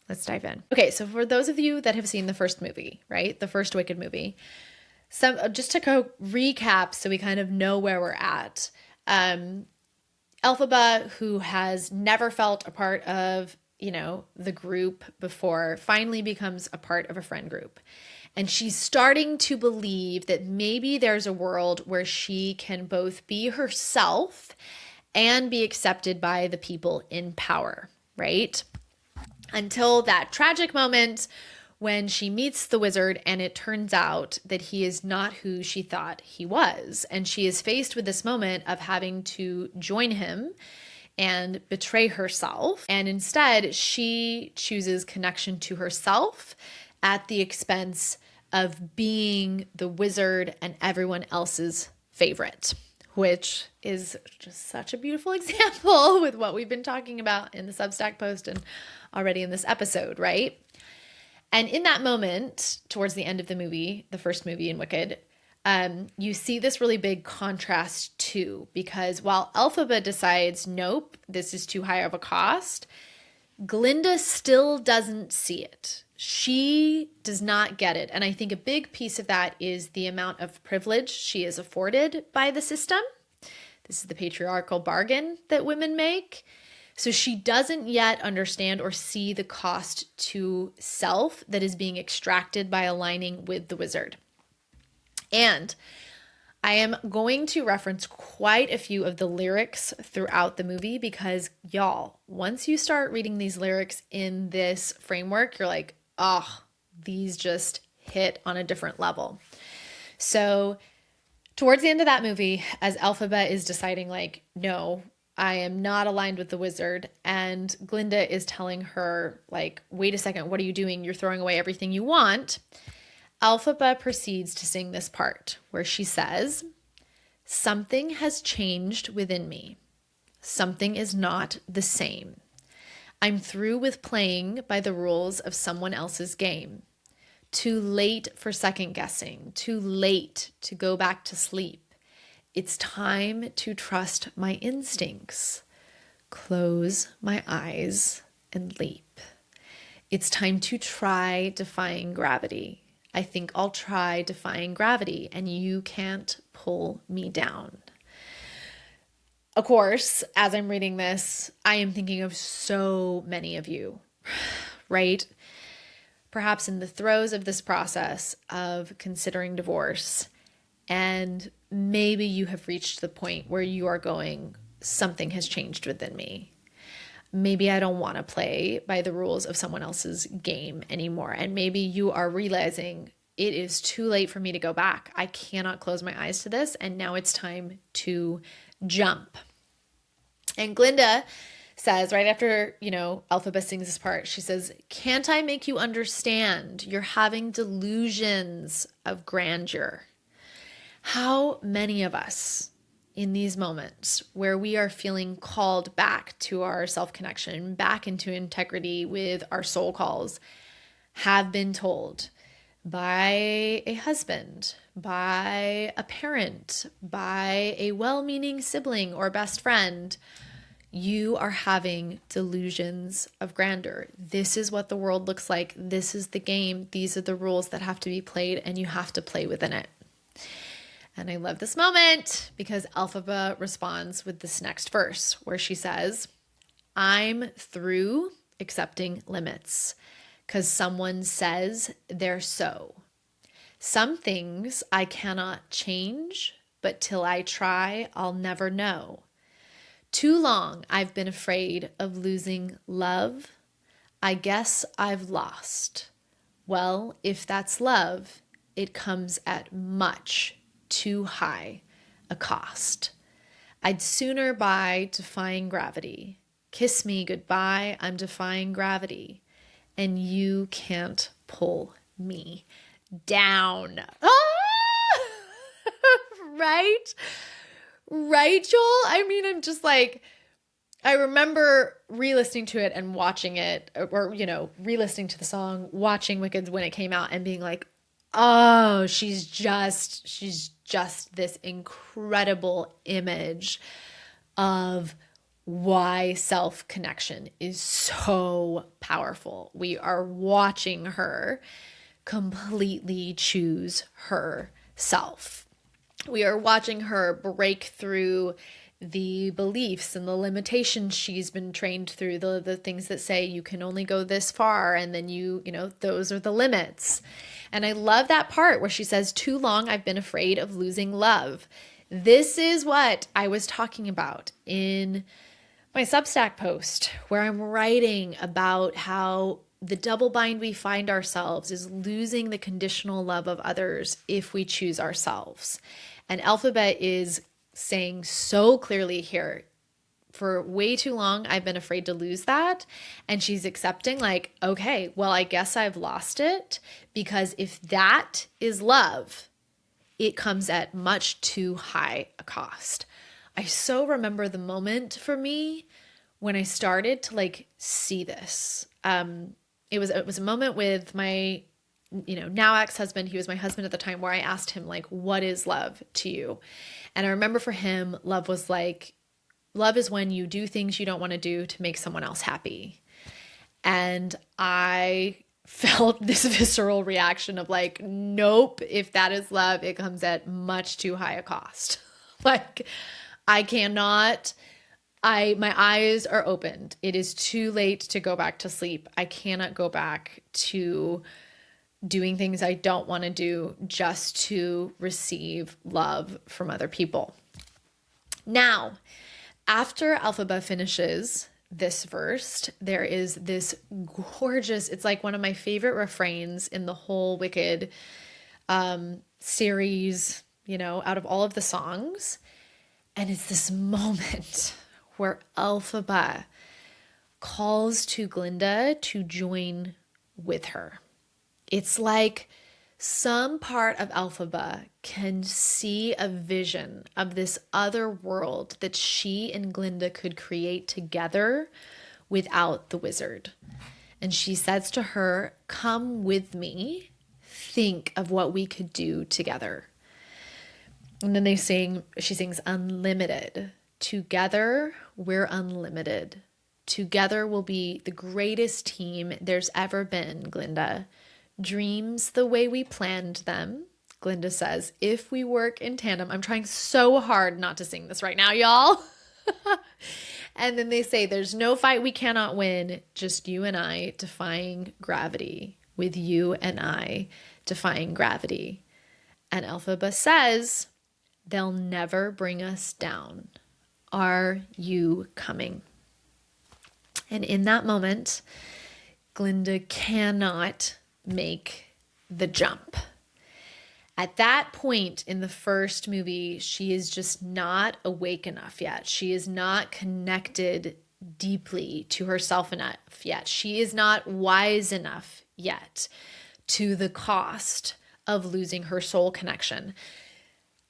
Speaker 1: let's dive in. Okay, so for those of you that have seen the first movie, right? The first Wicked movie, just to go recap so we kind of know where we're at. Elphaba, who has never felt a part of the group before, finally becomes a part of a friend group. And she's starting to believe that maybe there's a world where she can both be herself and be accepted by the people in power, right? Until that tragic moment when she meets the wizard and it turns out that he is not who she thought he was. And she is faced with this moment of having to join him and betray herself. And instead, she chooses connection to herself at the expense of being the wizard and everyone else's favorite, which is just such a beautiful example with what we've been talking about in the Substack post and already in this episode, right? And in that moment, towards the end of the movie, the first movie in Wicked, you see this really big contrast too, because while Elphaba decides, nope, this is too high of a cost, Glinda still doesn't see it. She does not get it. And I think a big piece of that is the amount of privilege she is afforded by the system. This is the patriarchal bargain that women make. So she doesn't yet understand or see the cost to self that is being extracted by aligning with the wizard. And I am going to reference quite a few of the lyrics throughout the movie because, y'all, once you start reading these lyrics in this framework, you're like, oh, these just hit on a different level. So towards the end of that movie, as Elphaba is deciding, like, no, I am not aligned with the wizard, and Glinda is telling her, like, wait a second, what are you doing? You're throwing away everything you want. Elphaba proceeds to sing this part where she says, something has changed within me. Something is not the same. I'm through with playing by the rules of someone else's game. Too late for second guessing. Too late to go back to sleep. It's time to trust my instincts. Close my eyes and leap. It's time to try defying gravity. I think I'll try defying gravity, and you can't pull me down. Of course, as I'm reading this, I am thinking of so many of you, right? Perhaps in the throes of this process of considering divorce, and maybe you have reached the point where you are going, something has changed within me. Maybe I don't want to play by the rules of someone else's game anymore. And maybe you are realizing it is too late for me to go back. I cannot close my eyes to this. And now it's time to jump. And Glinda says, right after, Elphaba sings this part, she says, can't I make you understand? You're having delusions of grandeur. How many of us in these moments where we are feeling called back to our self-connection, back into integrity with our soul calls, have been told by a husband, by a parent, by a well-meaning sibling or best friend, you are having delusions of grandeur. This is what the world looks like. This is the game. These are the rules that have to be played, and you have to play within it. And I love this moment because Elphaba responds with this next verse where she says, I'm through accepting limits because someone says they're so. Some things I cannot change, but till I try, I'll never know. Too long I've been afraid of losing love. I guess I've lost. Well, if that's love, it comes at much too high a cost. I'd sooner buy defying gravity. Kiss me goodbye, I'm defying gravity. And you can't pull me down. Ah! Right? Right, Joel? I mean, I'm just like, I remember re-listening to it and watching it, or, re-listening to the song, watching Wicked when it came out and being like, oh, she's just this incredible image of why self-connection is so powerful. We are watching her completely choose herself. We are watching her break through the beliefs and the limitations she's been trained through, the things that say you can only go this far and then those are the limits. And I love that part where she says, too long I've been afraid of losing love. This is what I was talking about in my Substack post, where I'm writing about how the double bind we find ourselves is losing the conditional love of others if we choose ourselves. And Alphabet is saying so clearly here, for way too long, I've been afraid to lose that. And she's accepting, like, okay, well, I guess I've lost it, because if that is love, it comes at much too high a cost. I so remember the moment for me when I started to like see this. It was a moment with my, now ex-husband. He was my husband at the time, where I asked him, like, what is love to you? And I remember for him, love was like, love is when you do things you don't want to do to make someone else happy. And I felt this visceral reaction of like, nope, if that is love, it comes at much too high a cost. Like, I cannot, my eyes are opened. It is too late to go back to sleep. I cannot go back to doing things I don't want to do just to receive love from other people. Now, after Elphaba finishes this verse, there is this gorgeous, it's like one of my favorite refrains in the whole Wicked series, out of all of the songs. And it's this moment where Elphaba calls to Glinda to join with her. It's like some part of Elphaba can see a vision of this other world that she and Glinda could create together without the wizard. And she says to her, come with me, think of what we could do together. And then she sings unlimited. Together, we're unlimited. Together we'll be the greatest team there's ever been, Glinda. Dreams the way we planned them, Glinda says, if we work in tandem. I'm trying so hard not to sing this right now, y'all. And then they say, there's no fight we cannot win, just you and I defying gravity. With you and I defying gravity. And Elphaba says, they'll never bring us down. Are you coming? And in that moment, Glinda cannot make the jump. At that point in the first movie, she is just not awake enough yet. She is not connected deeply to herself enough yet. She is not wise enough yet to the cost of losing her soul connection.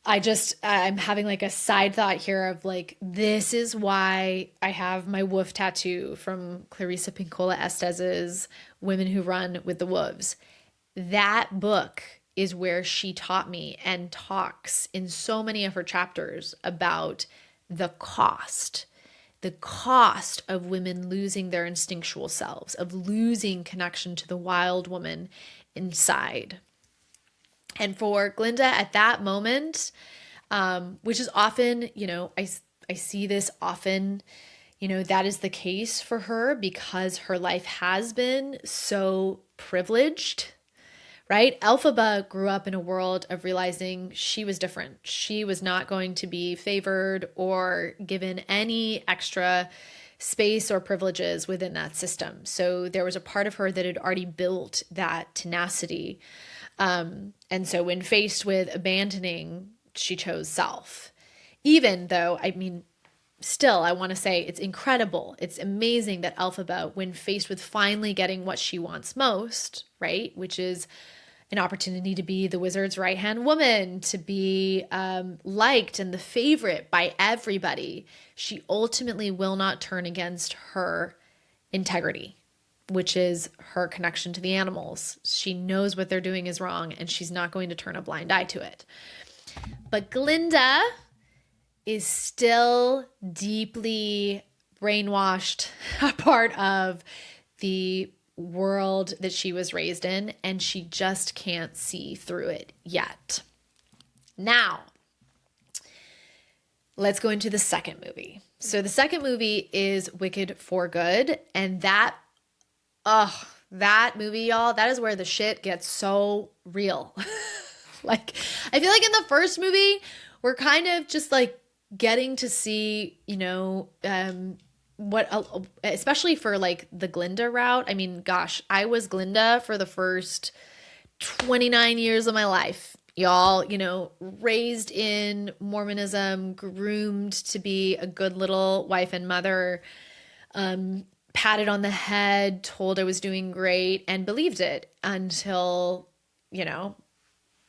Speaker 1: I'm having like a side thought here of like, this is why I have my wolf tattoo from Clarissa Pinkola Estes's Women Who Run with the Wolves. That book is where she taught me and talks in so many of her chapters about the cost of women losing their instinctual selves, of losing connection to the wild woman inside. And for Glinda at that moment, which is often, I see this often, that is the case for her because her life has been so privileged, right? Elphaba grew up in a world of realizing she was different. She was not going to be favored or given any extra space or privileges within that system. So there was a part of her that had already built that tenacity. And so when faced with abandoning, she chose self. Even though, still, I want to say it's incredible. It's amazing that Elphaba, when faced with finally getting what she wants most, right, which is an opportunity to be the wizard's right-hand woman, to be liked and the favorite by everybody, she ultimately will not turn against her integrity, which is her connection to the animals. She knows what they're doing is wrong, and she's not going to turn a blind eye to it. But Glinda is still deeply brainwashed, a part of the world that she was raised in, and she just can't see through it yet. Now, let's go into the second movie. So the second movie is Wicked for Good. And that movie, y'all, that is where the shit gets so real. Like, I feel like in the first movie, we're kind of just like getting to see, especially for like the Glinda route. I mean, gosh, I was Glinda for the first 29 years of my life. Y'all, raised in Mormonism, groomed to be a good little wife and mother, patted on the head, told I was doing great, and believed it until,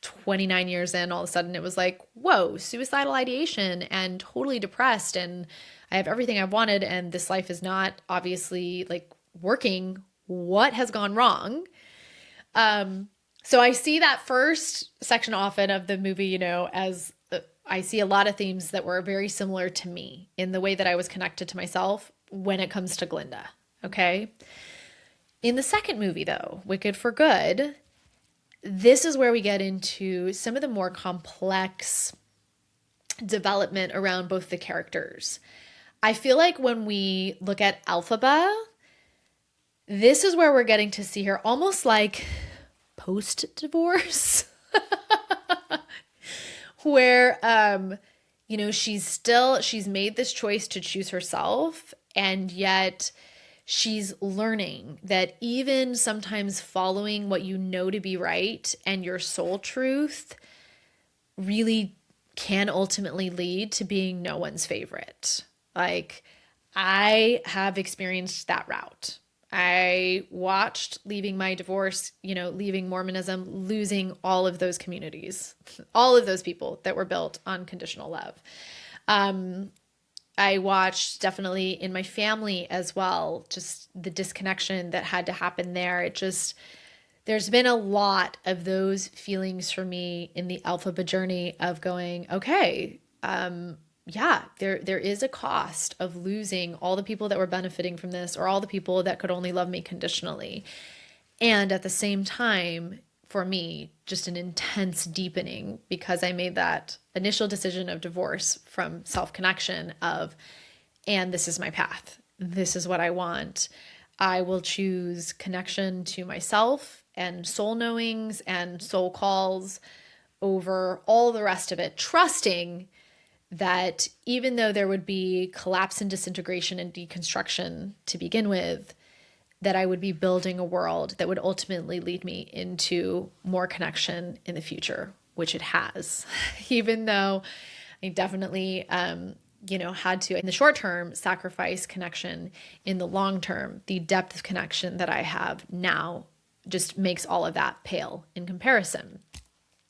Speaker 1: 29 years in, all of a sudden it was like, whoa, suicidal ideation and totally depressed. And I have everything I've wanted, and this life is not obviously like working. What has gone wrong? So I see that first section often of the movie, as I see a lot of themes that were very similar to me in the way that I was connected to myself when it comes to Glinda. Okay. In the second movie, though, Wicked for Good, this is where we get into some of the more complex development around both the characters. I feel like when we look at Elphaba, this is where we're getting to see her almost like post-divorce, where, she's made this choice to choose herself, and yet she's learning that even sometimes following what you know to be right and your soul truth really can ultimately lead to being no one's favorite. Like, I have experienced that route. I watched leaving my divorce, leaving Mormonism, losing all of those communities, all of those people that were built on conditional love. I watched definitely in my family as well, just the disconnection that had to happen there. There's been a lot of those feelings for me in the Elphaba journey of going, okay, there is a cost of losing all the people that were benefiting from this, or all the people that could only love me conditionally. And at the same time, for me, just an intense deepening because I made that initial decision of divorce from self-connection and this is my path. This is what I want. I will choose connection to myself and soul knowings and soul calls over all the rest of it, trusting that even though there would be collapse and disintegration and deconstruction to begin with, that I would be building a world that would ultimately lead me into more connection in the future, which it has. Even though I definitely, had to, in the short term, sacrifice connection, in the long term, the depth of connection that I have now just makes all of that pale in comparison.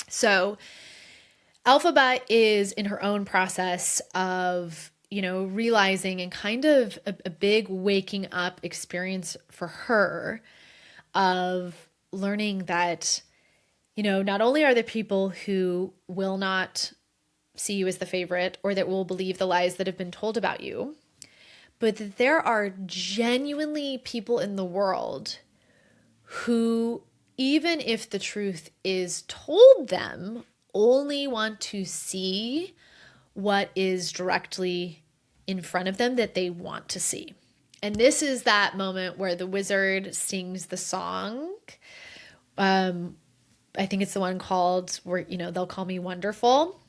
Speaker 1: So Elphaba is in her own process of, realizing, and kind of a big waking up experience for her of learning that, not only are there people who will not see you as the favorite or that will believe the lies that have been told about you, but that there are genuinely people in the world who, even if the truth is told them, only want to see what is directly in front of them that they want to see. And this is that moment where the wizard sings the song. I think it's the one called where, they'll call me wonderful.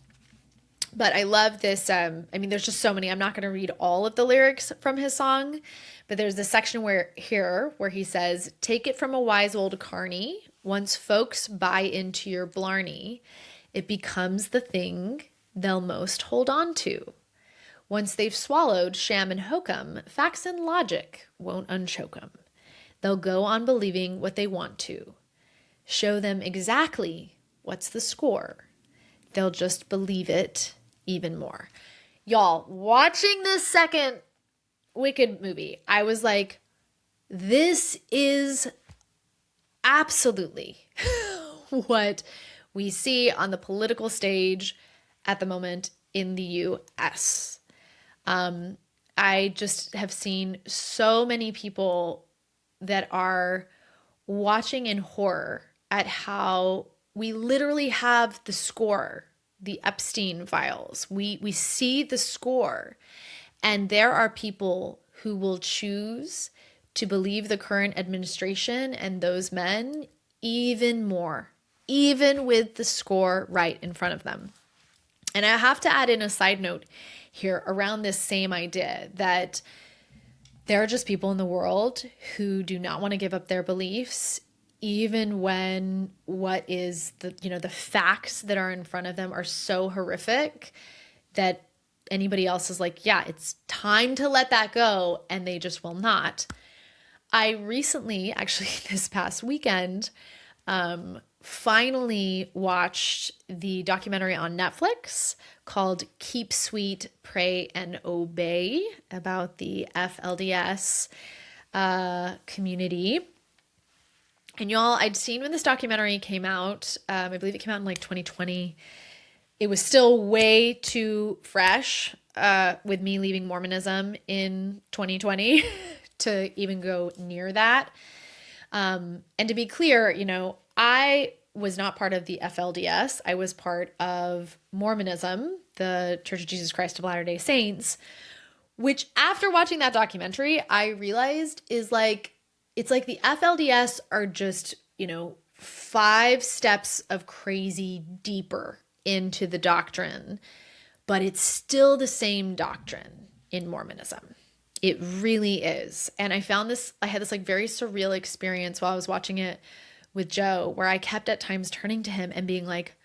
Speaker 1: But I love this. There's just so many. I'm not going to read all of the lyrics from his song, but there's this section where he says, "Take it from a wise old carny. Once folks buy into your blarney, it becomes the thing they'll most hold on to. Once they've swallowed sham and hokum, facts and logic won't unchoke 'em. They'll go on believing what they want to. Show them exactly what's the score. They'll just believe it even more." Y'all, watching this second Wicked movie, I was like, this is absolutely what we see on the political stage at the moment in the US. I just have seen so many people that are watching in horror at how we literally have the score the Epstein files. We see the score, and there are people who will choose to believe the current administration and those men even more, even with the score right in front of them. And I have to add in a side note here around this same idea that there are just people in the world who do not want to give up their beliefs, even when what is the facts that are in front of them are so horrific that anybody else is like, yeah, it's time to let that go, and they just will not. I recently, actually this past weekend, finally watched the documentary on Netflix called Keep Sweet, Pray and Obey about the FLDS community. And y'all, I'd seen when this documentary came out, I believe it came out in like 2020. It was still way too fresh with me leaving Mormonism in 2020 to even go near that. And to be clear, I was not part of the FLDS. I was part of Mormonism, the Church of Jesus Christ of Latter-day Saints, which after watching that documentary, I realized is like, it's like the FLDS are just, 5 steps of crazy deeper into the doctrine, but it's still the same doctrine in Mormonism. It really is. And I had this like very surreal experience while I was watching it with Joe, where I kept at times turning to him and being like,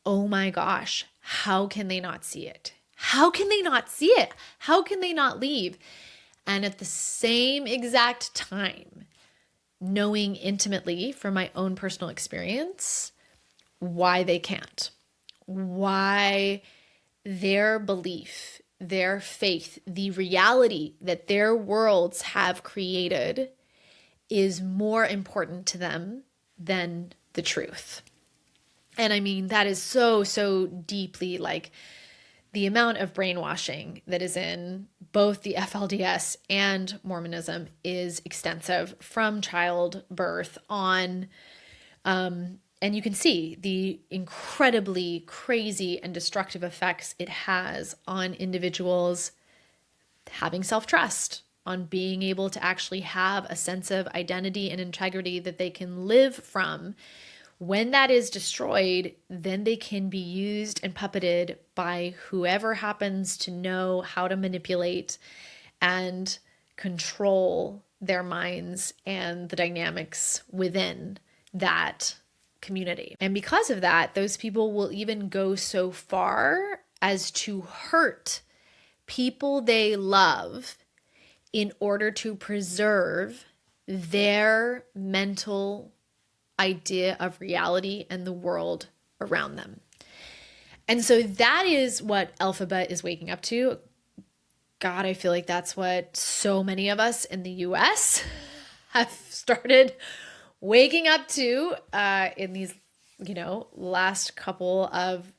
Speaker 1: oh my gosh, how can they not see it? How can they not see it? How can they not leave? And at the same exact time, knowing intimately from my own personal experience why they can't, why their belief, their faith, the reality that their worlds have created is more important to them than the truth. And I mean, that is so, so deeply like the amount of brainwashing that is in both the FLDS and Mormonism is extensive from childbirth on. And you can see the incredibly crazy and destructive effects it has on individuals having self-trust, on being able to actually have a sense of identity and integrity that they can live from. When that is destroyed, then they can be used and puppeted by whoever happens to know how to manipulate and control their minds and the dynamics within that community. And because of that, those people will even go so far as to hurt people they love in order to preserve their mental idea of reality and the world around them. And so that is what Alphabet is waking up to. God, I feel like that's what so many of us in the US have started waking up to in these, last couple of,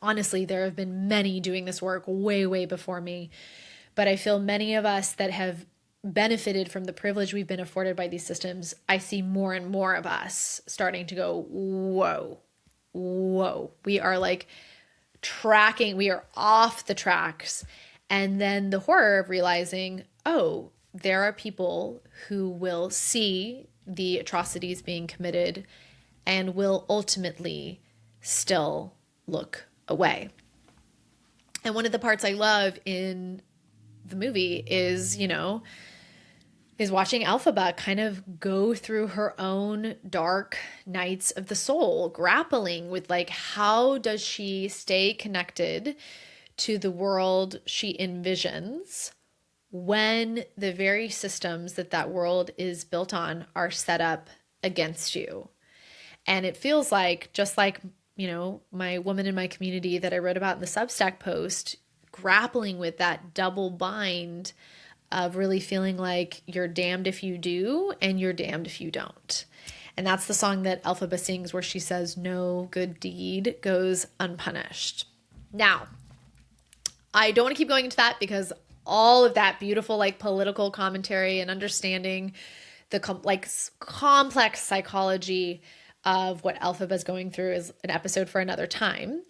Speaker 1: honestly, there have been many doing this work way, way before me. But I feel many of us that have benefited from the privilege we've been afforded by these systems, I see more and more of us starting to go, whoa, we are like tracking, we are off the tracks. And then the horror of realizing, oh, there are people who will see the atrocities being committed and will ultimately still look away. And one of the parts I love in the movie is, is watching Elphaba kind of go through her own dark nights of the soul, grappling with like, how does she stay connected to the world she envisions when the very systems that world is built on are set up against you. And it feels like, just like, my woman in my community that I wrote about in the Substack post, grappling with that double bind of really feeling like you're damned if you do and you're damned if you don't. And that's the song that Elphaba sings where she says, no good deed goes unpunished. Now, I don't want to keep going into that because all of that beautiful like political commentary and understanding the complex psychology of what Elphaba is going through is an episode for another time.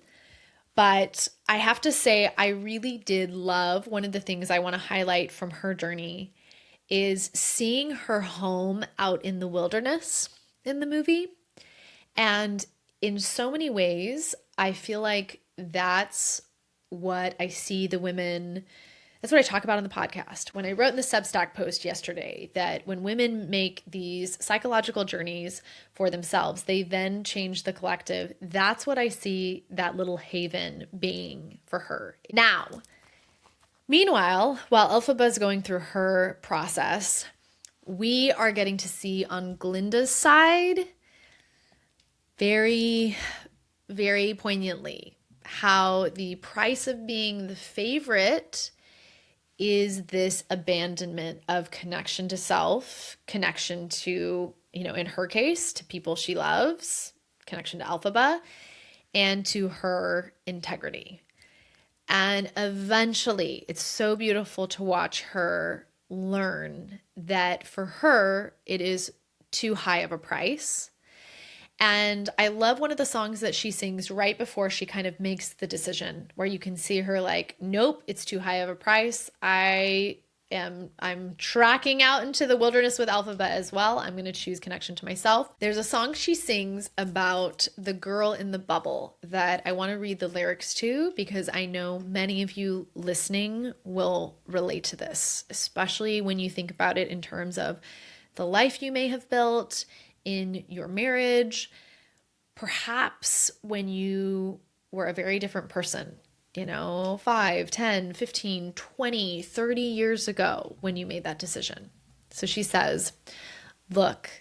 Speaker 1: But I have to say, I really did love one of the things I want to highlight from her journey is seeing her home out in the wilderness in the movie. And in so many ways, I feel like that's what I see the women, that's what I talk about on the podcast. When I wrote in the Substack post yesterday that when women make these psychological journeys for themselves, they then change the collective. That's what I see that little haven being for her. Now, meanwhile, while Elphaba is going through her process, we are getting to see on Glinda's side very, very poignantly how the price of being the favorite is this abandonment of connection to self, connection to, in her case, to people she loves, connection to Elphaba, and to her integrity. And eventually, it's so beautiful to watch her learn that for her, it is too high of a price. And I love one of the songs that she sings right before she kind of makes the decision, where you can see her like, nope, it's too high of a price. I'm tracking out into the wilderness with Elphaba as well. I'm going to choose connection to myself. There's a song she sings about the girl in the bubble that I want to read the lyrics to, because I know many of you listening will relate to this, especially when you think about it in terms of the life you may have built in your marriage, perhaps when you were a very different person, 5, 10, 15, 20, 30 years ago when you made that decision. So she says, look,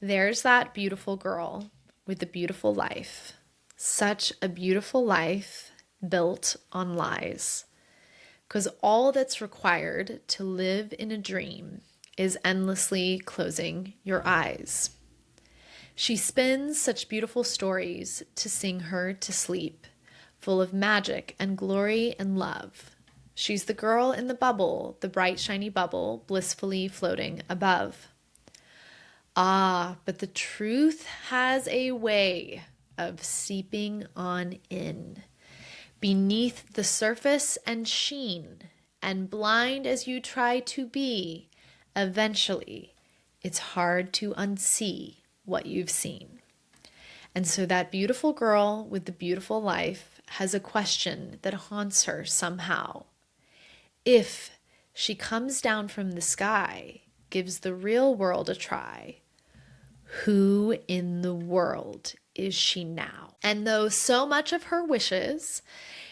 Speaker 1: there's that beautiful girl with the beautiful life, such a beautiful life built on lies. Because all that's required to live in a dream is endlessly closing your eyes. She spins such beautiful stories to sing her to sleep, full of magic and glory and love. She's the girl in the bubble, the bright shiny bubble, blissfully floating above. Ah, but the truth has a way of seeping on in, beneath the surface and sheen, and blind as you try to be, eventually it's hard to unsee what you've seen. And so that beautiful girl with the beautiful life has a question that haunts her somehow. If she comes down from the sky, gives the real world a try, who in the world is she now? And though so much of her wishes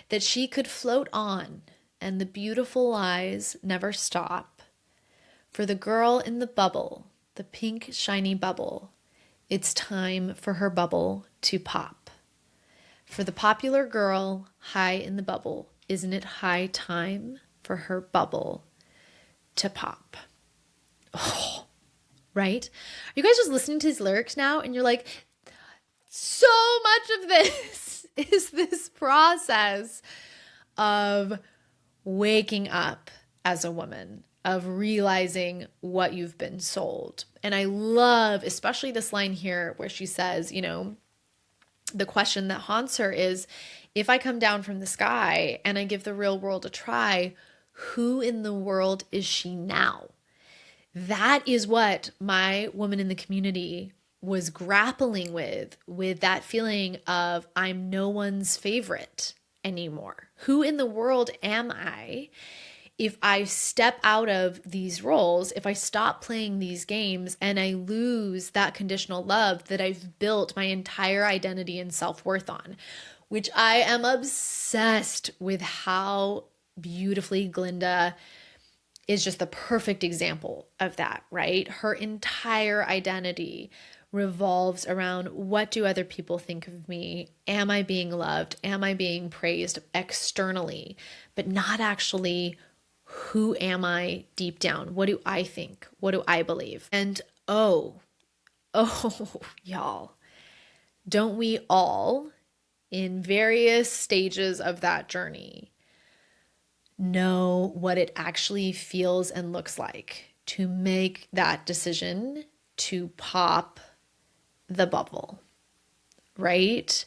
Speaker 1: that she could float on and the beautiful lies never stop, for the girl in the bubble, the pink shiny bubble, it's time for her bubble to pop. For the popular girl high in the bubble, isn't it high time for her bubble to pop? Oh, right? Are you guys just listening to these lyrics now and you're like, so much of this is this process of waking up as a woman, of realizing what you've been sold. And I love, especially this line here where she says, the question that haunts her is, if I come down from the sky and I give the real world a try, who in the world is she now? That is what my woman in the community was grappling with that feeling of I'm no one's favorite anymore. Who in the world am I? If I step out of these roles, if I stop playing these games and I lose that conditional love that I've built my entire identity and self-worth on, which I am obsessed with how beautifully Glinda is just the perfect example of that, right? Her entire identity revolves around what do other people think of me? Am I being loved? Am I being praised externally, but not actually who am I deep down? What do I think? What do I believe? And oh, y'all, don't we all in various stages of that journey know what it actually feels and looks like to make that decision to pop the bubble? right?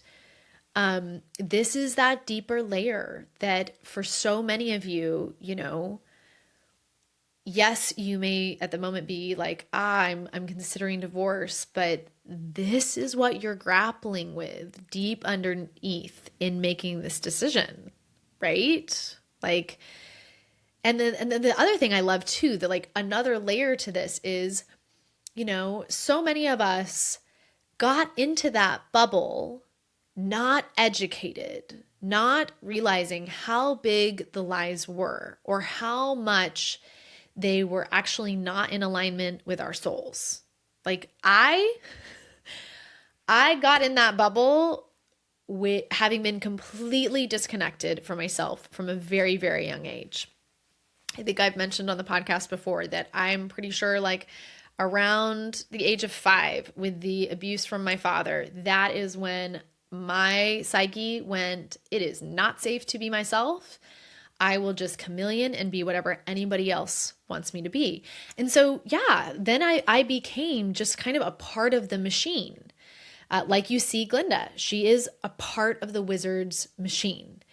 Speaker 1: This is that deeper layer that for so many of you, yes, you may at the moment be like, I'm considering divorce, but this is what you're grappling with deep underneath in making this decision, right? Like, and then the other thing I love too, that like another layer to this is, so many of us got into that bubble not educated, not realizing how big the lies were or how much they were actually not in alignment with our souls. Like I got in that bubble with having been completely disconnected from myself from a very, very young age. I think I've mentioned on the podcast before that I'm pretty sure like around the age of 5 with the abuse from my father, that is when my psyche went, it is not safe to be myself. I will just chameleon and be whatever anybody else wants me to be. And so, yeah, then I became just kind of a part of the machine. Like you see Glinda, she is a part of the wizard's machine.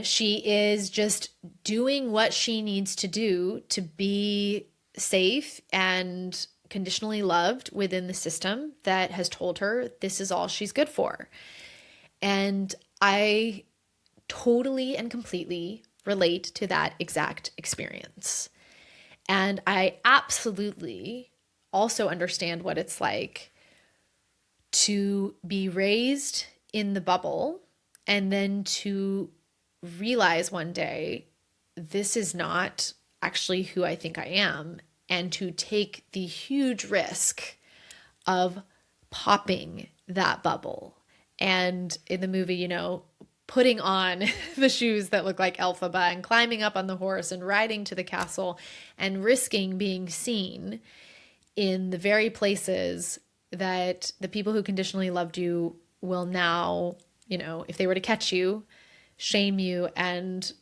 Speaker 1: She is just doing what she needs to do to be safe and conditionally loved within the system that has told her this is all she's good for. And I totally and completely relate to that exact experience. And I absolutely also understand what it's like to be raised in the bubble and then to realize one day, this is not actually who I think I am, and to take the huge risk of popping that bubble. And in the movie, putting on the shoes that look like Elphaba and climbing up on the horse and riding to the castle and risking being seen in the very places that the people who conditionally loved you will now, if they were to catch you, shame you and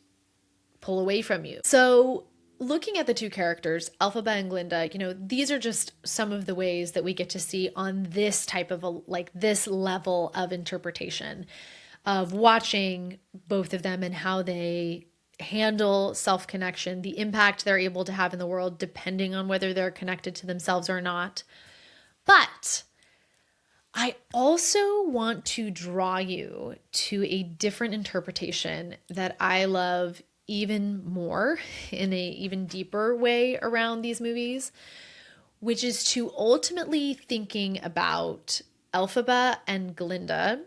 Speaker 1: pull away from you. So looking at the two characters, Elphaba and Glinda, these are just some of the ways that we get to see on this type of this level of interpretation of watching both of them and how they handle self-connection, the impact they're able to have in the world depending on whether they're connected to themselves or not. But I also want to draw you to a different interpretation that I love even more in a even deeper way around these movies, which is to ultimately thinking about Elphaba and Glinda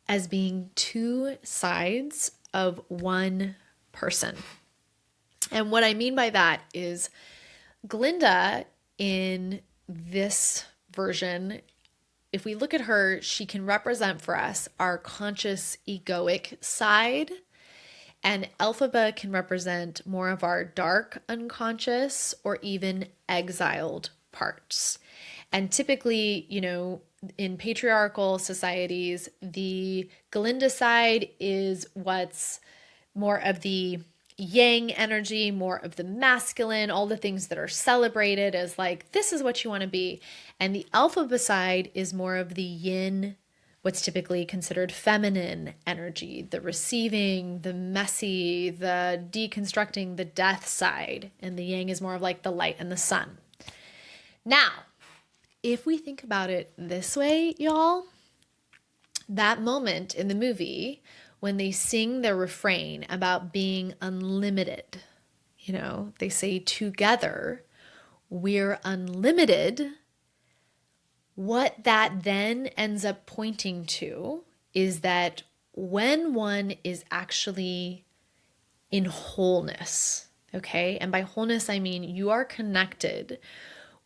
Speaker 1: as being two sides of one person. And what I mean by that is Glinda in this version, if we look at her, she can represent for us our conscious egoic side, and Elphaba can represent more of our dark unconscious or even exiled parts. And typically, in patriarchal societies, the Glinda side is what's more of the yang energy, more of the masculine, all the things that are celebrated as like, this is what you want to be. And the Elphaba side is more of the yin, what's typically considered feminine energy, the receiving, the messy, the deconstructing, the death side. And the yang is more of like the light and the sun. Now, if we think about it this way, y'all, that moment in the movie when they sing their refrain about being unlimited, they say together, we're unlimited. What that then ends up pointing to is that when one is actually in wholeness, okay? And by wholeness, I mean you are connected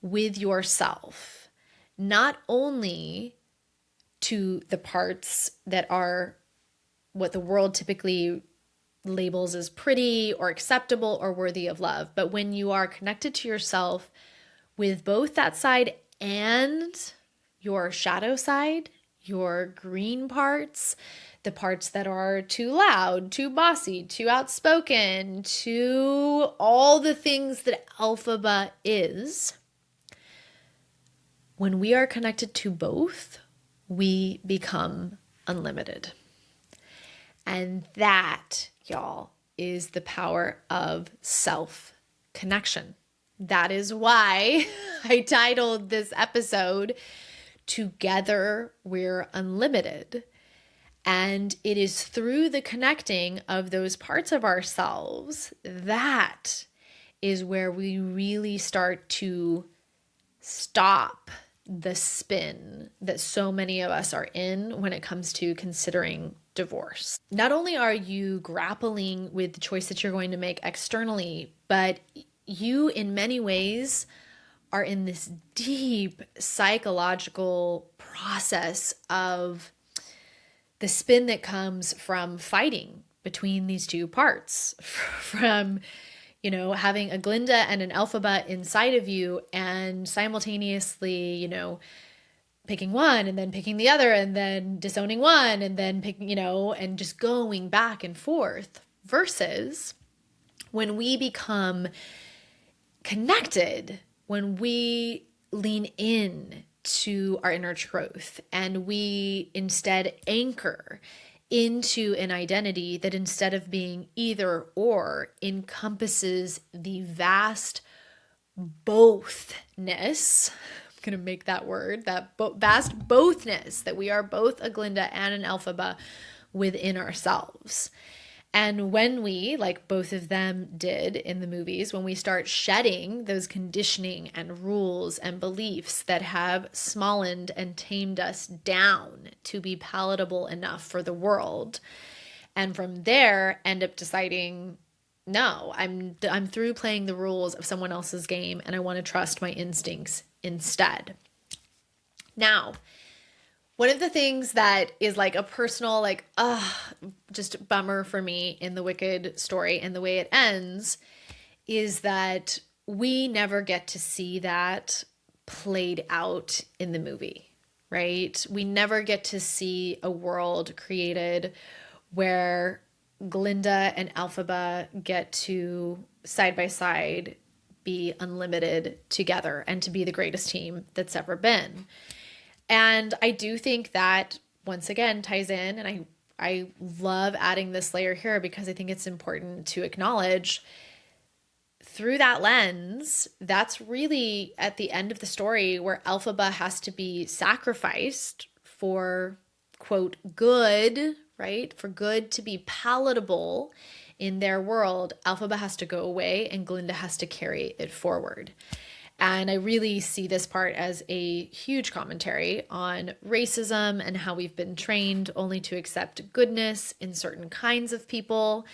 Speaker 1: with yourself, not only to the parts that are what the world typically labels as pretty or acceptable or worthy of love, but when you are connected to yourself with both that side and your shadow side, your green parts, the parts that are too loud, too bossy, too outspoken, too all the things that Elphaba is. When we are connected to both, we become unlimited. And that, y'all, is the power of self-connection. That is why I titled this episode, Together We're Unlimited. And it is through the connecting of those parts of ourselves that is where we really start to stop the spin that so many of us are in when it comes to considering divorce. Not only are you grappling with the choice that you're going to make externally, but you, in many ways, are in this deep psychological process of the spin that comes from fighting between these two parts, from having a Glinda and an Elphaba inside of you and simultaneously, picking one and then picking the other and then disowning one and then picking, and just going back and forth, versus when we become connected, when we lean in to our inner truth and we instead anchor into an identity that, instead of being either or, encompasses the vast bothness. I'm going to make that word, that vast bothness, that we are both a Glinda and an Elphaba within ourselves. And when we, like both of them did in the movies, when we start shedding those conditioning and rules and beliefs that have smallened and tamed us down to be palatable enough for the world, and from there end up deciding, no, I'm through playing the rules of someone else's game and I want to trust my instincts instead. Now, one of the things that is like a personal, just bummer for me in the Wicked story and the way it ends is that we never get to see that played out in the movie, right? We never get to see a world created where Glinda and Elphaba get to side by side be unlimited together and to be the greatest team that's ever been. And I do think that, once again, ties in, and I love adding this layer here because I think it's important to acknowledge, through that lens, that's really at the end of the story where Elphaba has to be sacrificed for, quote, good, right? For good to be palatable in their world. Elphaba has to go away and Glinda has to carry it forward. And I really see this part as a huge commentary on racism and how we've been trained only to accept goodness in certain kinds of people,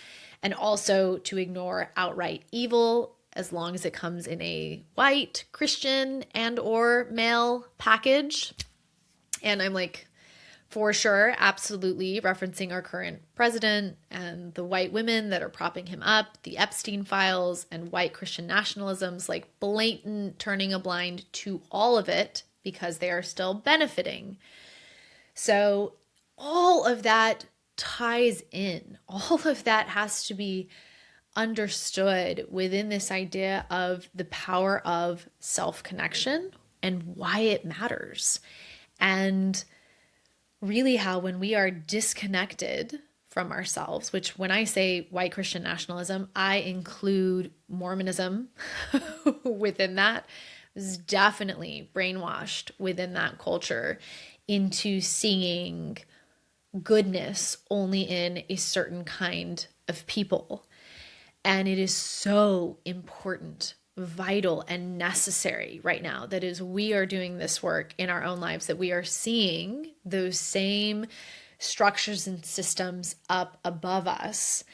Speaker 1: and also to ignore outright evil as long as it comes in a white, Christian, and or male package. And I'm like, for sure, absolutely referencing our current president and the white women that are propping him up, the Epstein files and white Christian nationalisms, like blatant turning a blind to all of it because they are still benefiting. So all of that ties in. All of that has to be understood within this idea of the power of self-connection and why it matters. And really how when we are disconnected from ourselves, which when I say white Christian nationalism, I include Mormonism within that, is definitely brainwashed within that culture into seeing goodness only in a certain kind of people. And it is so important, vital, and necessary right now that as we are doing this work in our own lives, that we are seeing those same structures and systems up above us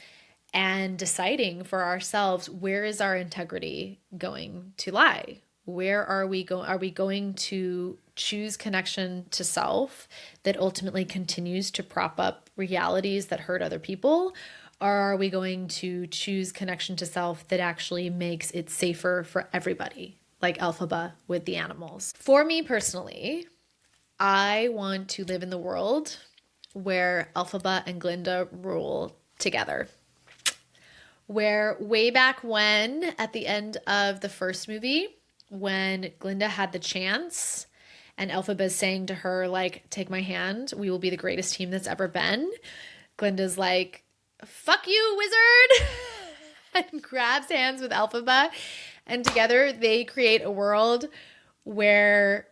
Speaker 1: and deciding for ourselves, where is our integrity going to lie? Where are we going? Are we going to choose connection to self that ultimately continues to prop up realities that hurt other people? Or are we going to choose connection to self that actually makes it safer for everybody, like Elphaba with the animals? For me personally, I want to live in the world where Elphaba and Glinda rule together. Where way back when, at the end of the first movie, when Glinda had the chance and Elphaba's saying to her, like, take my hand, we will be the greatest team that's ever been. Glinda's like, fuck you, wizard, and grabs hands with Elphaba. And together they create a world where,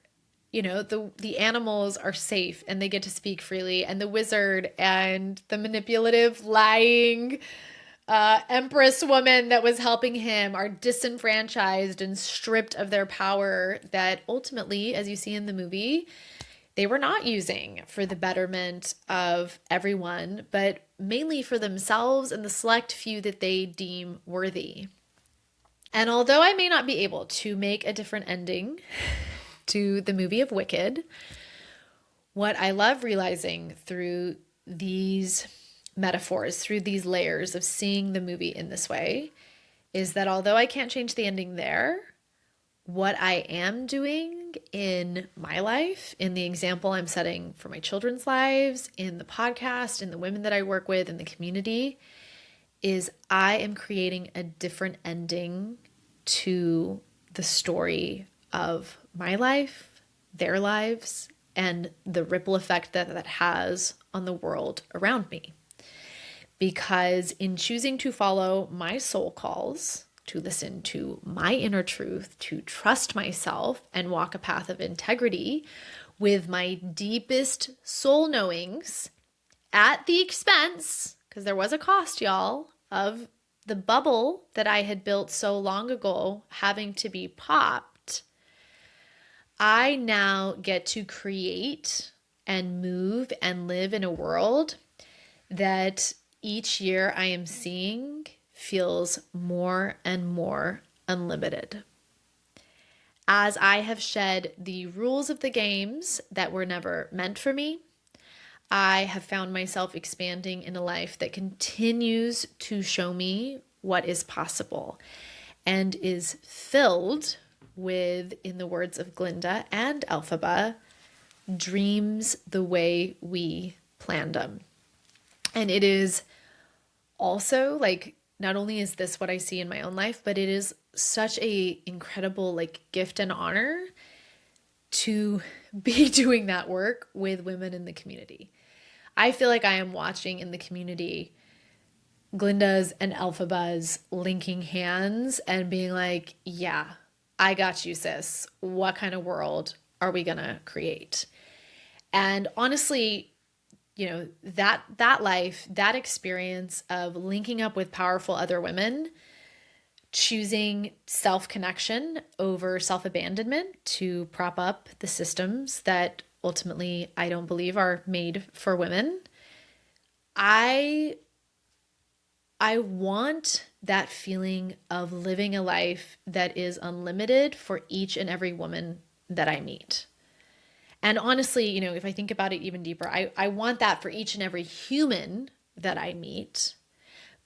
Speaker 1: you know, the animals are safe and they get to speak freely, and the wizard and the manipulative, lying empress woman that was helping him are disenfranchised and stripped of their power that ultimately, as you see in the movie, they were not using for the betterment of everyone, but mainly for themselves and the select few that they deem worthy. And although I may not be able to make a different ending to the movie of Wicked, what I love realizing through these metaphors, through these layers of seeing the movie in this way, is that although I can't change the ending there, what I am doing in my life, in the example I'm setting for my children's lives, in the podcast, in the women that I work with, in the community, is I am creating a different ending to the story of my life, their lives, and the ripple effect that that has on the world around me. Because in choosing to follow my soul calls, to listen to my inner truth, to trust myself and walk a path of integrity with my deepest soul knowings at the expense, because there was a cost, y'all, of the bubble that I had built so long ago having to be popped, I now get to create and move and live in a world that each year I am seeing feels more and more unlimited. As I have shed the rules of the games that were never meant for me, I have found myself expanding in a life that continues to show me what is possible and is filled with, in the words of Glinda and Elphaba, dreams the way we planned them. And it is also like, not only is this what I see in my own life, but it is such a incredible like gift and honor to be doing that work with women in the community. I feel like I am watching in the community Glinda's and Elphaba's linking hands and being like, yeah, I got you, sis. What kind of world are we gonna create? And honestly, you know, that life, that experience of linking up with powerful other women, choosing self-connection over self-abandonment to prop up the systems that ultimately I don't believe are made for women. I want that feeling of living a life that is unlimited for each and every woman that I meet. And honestly, you know, if I think about it even deeper, I want that for each and every human that I meet.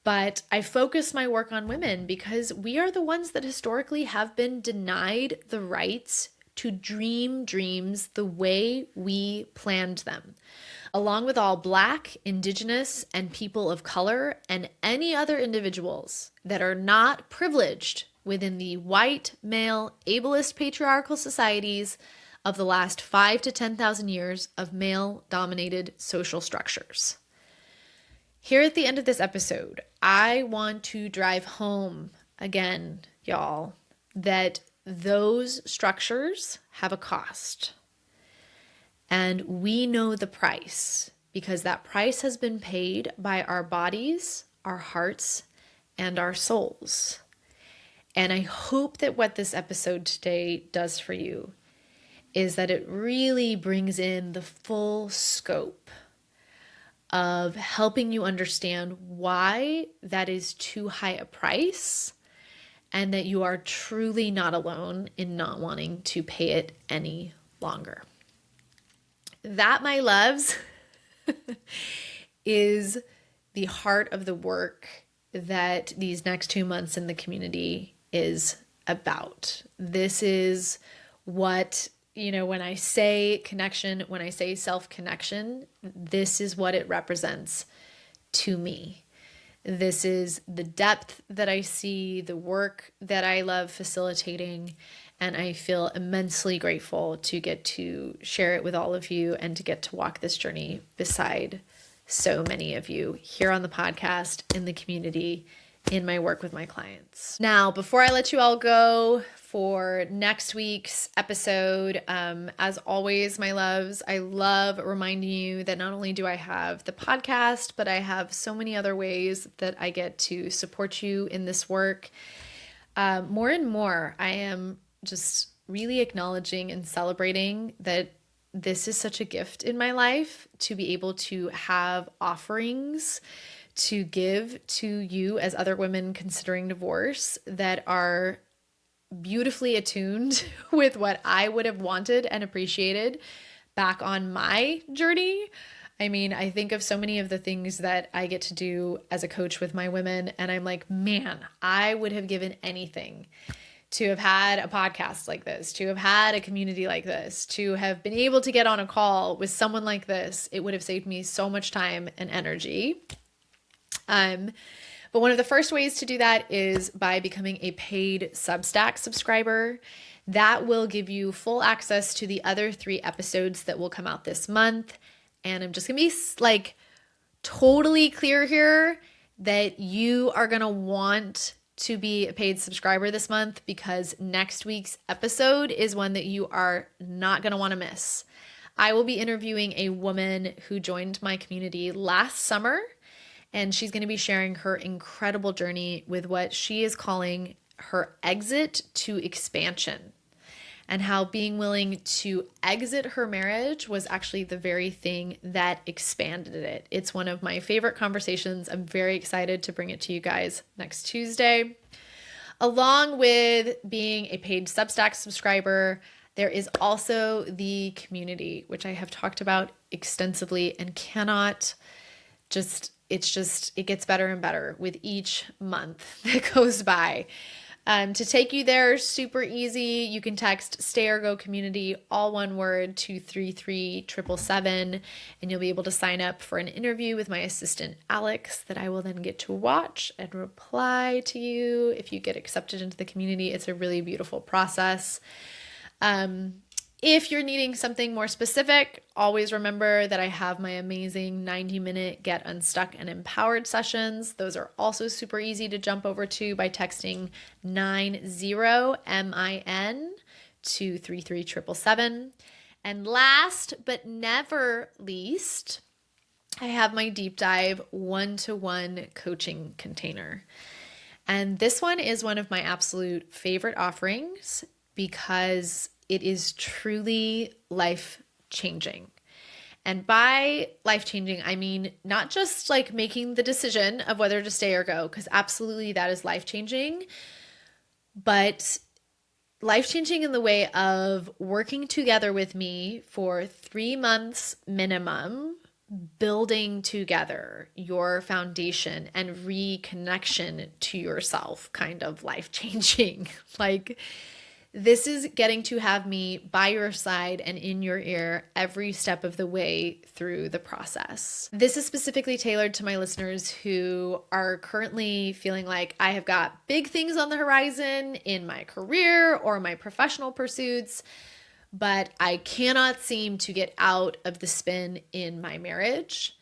Speaker 1: But I focus my work on women because we are the ones that historically have been denied the rights to dream dreams the way we planned them, along with all Black, Indigenous, and people of color, and any other individuals that are not privileged within the white, male, ableist patriarchal societies of the last 5 to 10,000 years of male-dominated social structures. Here at the end of this episode, I want to drive home again, y'all, that those structures have a cost. And we know the price because that price has been paid by our bodies, our hearts, and our souls. And I hope that what this episode today does for you is that it really brings in the full scope of helping you understand why that is too high a price and that you are truly not alone in not wanting to pay it any longer. That, my loves, is the heart of the work that these next 2 months in the community is about. This is what, you know, when I say connection, when I say self-connection, this is what it represents to me. This is the depth that I see, the work that I love facilitating, And I feel immensely grateful to get to share it with all of you and to get to walk this journey beside so many of you here on the podcast, in the community, in my work with my clients. Now, before I let you all go for next week's episode, as always, my loves, I love reminding you that not only do I have the podcast, but I have so many other ways that I get to support you in this work. More and more, I am just really acknowledging and celebrating that this is such a gift in my life to be able to have offerings to give to you as other women considering divorce that are beautifully attuned with what I would have wanted and appreciated back on my journey. I mean, I think of so many of the things that I get to do as a coach with my women, and I'm like, man, I would have given anything to have had a podcast like this, to have had a community like this, to have been able to get on a call with someone like this. It would have saved me so much time and energy. But one of the first ways to do that is by becoming a paid Substack subscriber. That will give you full access to the other 3 episodes that will come out this month. And I'm just going to be like totally clear here that you are going to want to be a paid subscriber this month, because next week's episode is one that you are not going to want to miss. I will be interviewing a woman who joined my community last summer, and she's going to be sharing her incredible journey with what she is calling her exit to expansion, and how being willing to exit her marriage was actually the very thing that expanded it. It's one of my favorite conversations. I'm very excited to bring it to you guys next Tuesday. Along with being a paid Substack subscriber, there is also the community, which I have talked about extensively and cannot just, it gets better and better with each month that goes by. To take you there, super easy. You can text Stay or Go Community, all one word, to 33777, and you'll be able to sign up for an interview with my assistant, Alex, that I will then get to watch and reply to you if you get accepted into the community. It's a really beautiful process. If you're needing something more specific, always remember that I have my amazing 90-minute Get Unstuck and Empowered sessions. Those are also super easy to jump over to by texting 90MIN to 33777. And last but never least, I have my deep dive one-to-one coaching container. And this one is one of my absolute favorite offerings because it is truly life-changing. And by life-changing, I mean not just like making the decision of whether to stay or go, because absolutely that is life-changing, but life-changing in the way of working together with me for 3 months minimum, building together your foundation and reconnection to yourself, kind of life-changing. Like, this is getting to have me by your side and in your ear every step of the way through the process. This is specifically tailored to my listeners who are currently feeling like I have got big things on the horizon in my career or my professional pursuits, but I cannot seem to get out of the spin in my marriage.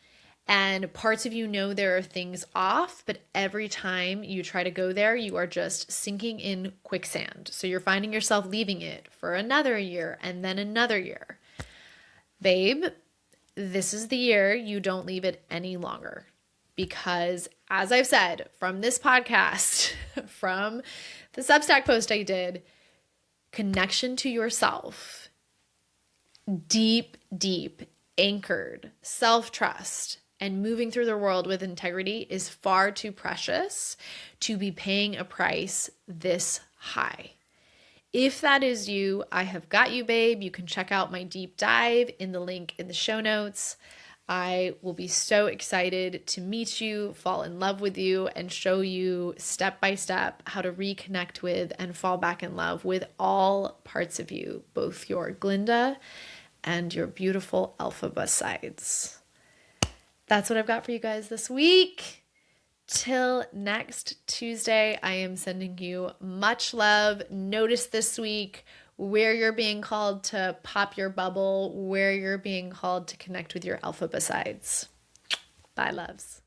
Speaker 1: And parts of you know there are things off, but every time you try to go there, you are just sinking in quicksand. So you're finding yourself leaving it for another year and then another year. Babe, this is the year you don't leave it any longer. Because as I've said from this podcast, from the Substack post I did, connection to yourself, deep, anchored self-trust, and moving through the world with integrity is far too precious to be paying a price this high. If that is you, I have got you, babe. You can check out my deep dive in the link in the show notes. I will be so excited to meet you, fall in love with you, and show you step by step how to reconnect with and fall back in love with all parts of you, both your Glinda and your beautiful Elphaba sides. That's what I've got for you guys this week. Till next Tuesday, I am sending you much love. Notice this week where you're being called to pop your bubble, where you're being called to connect with your alpha besides. Bye, loves.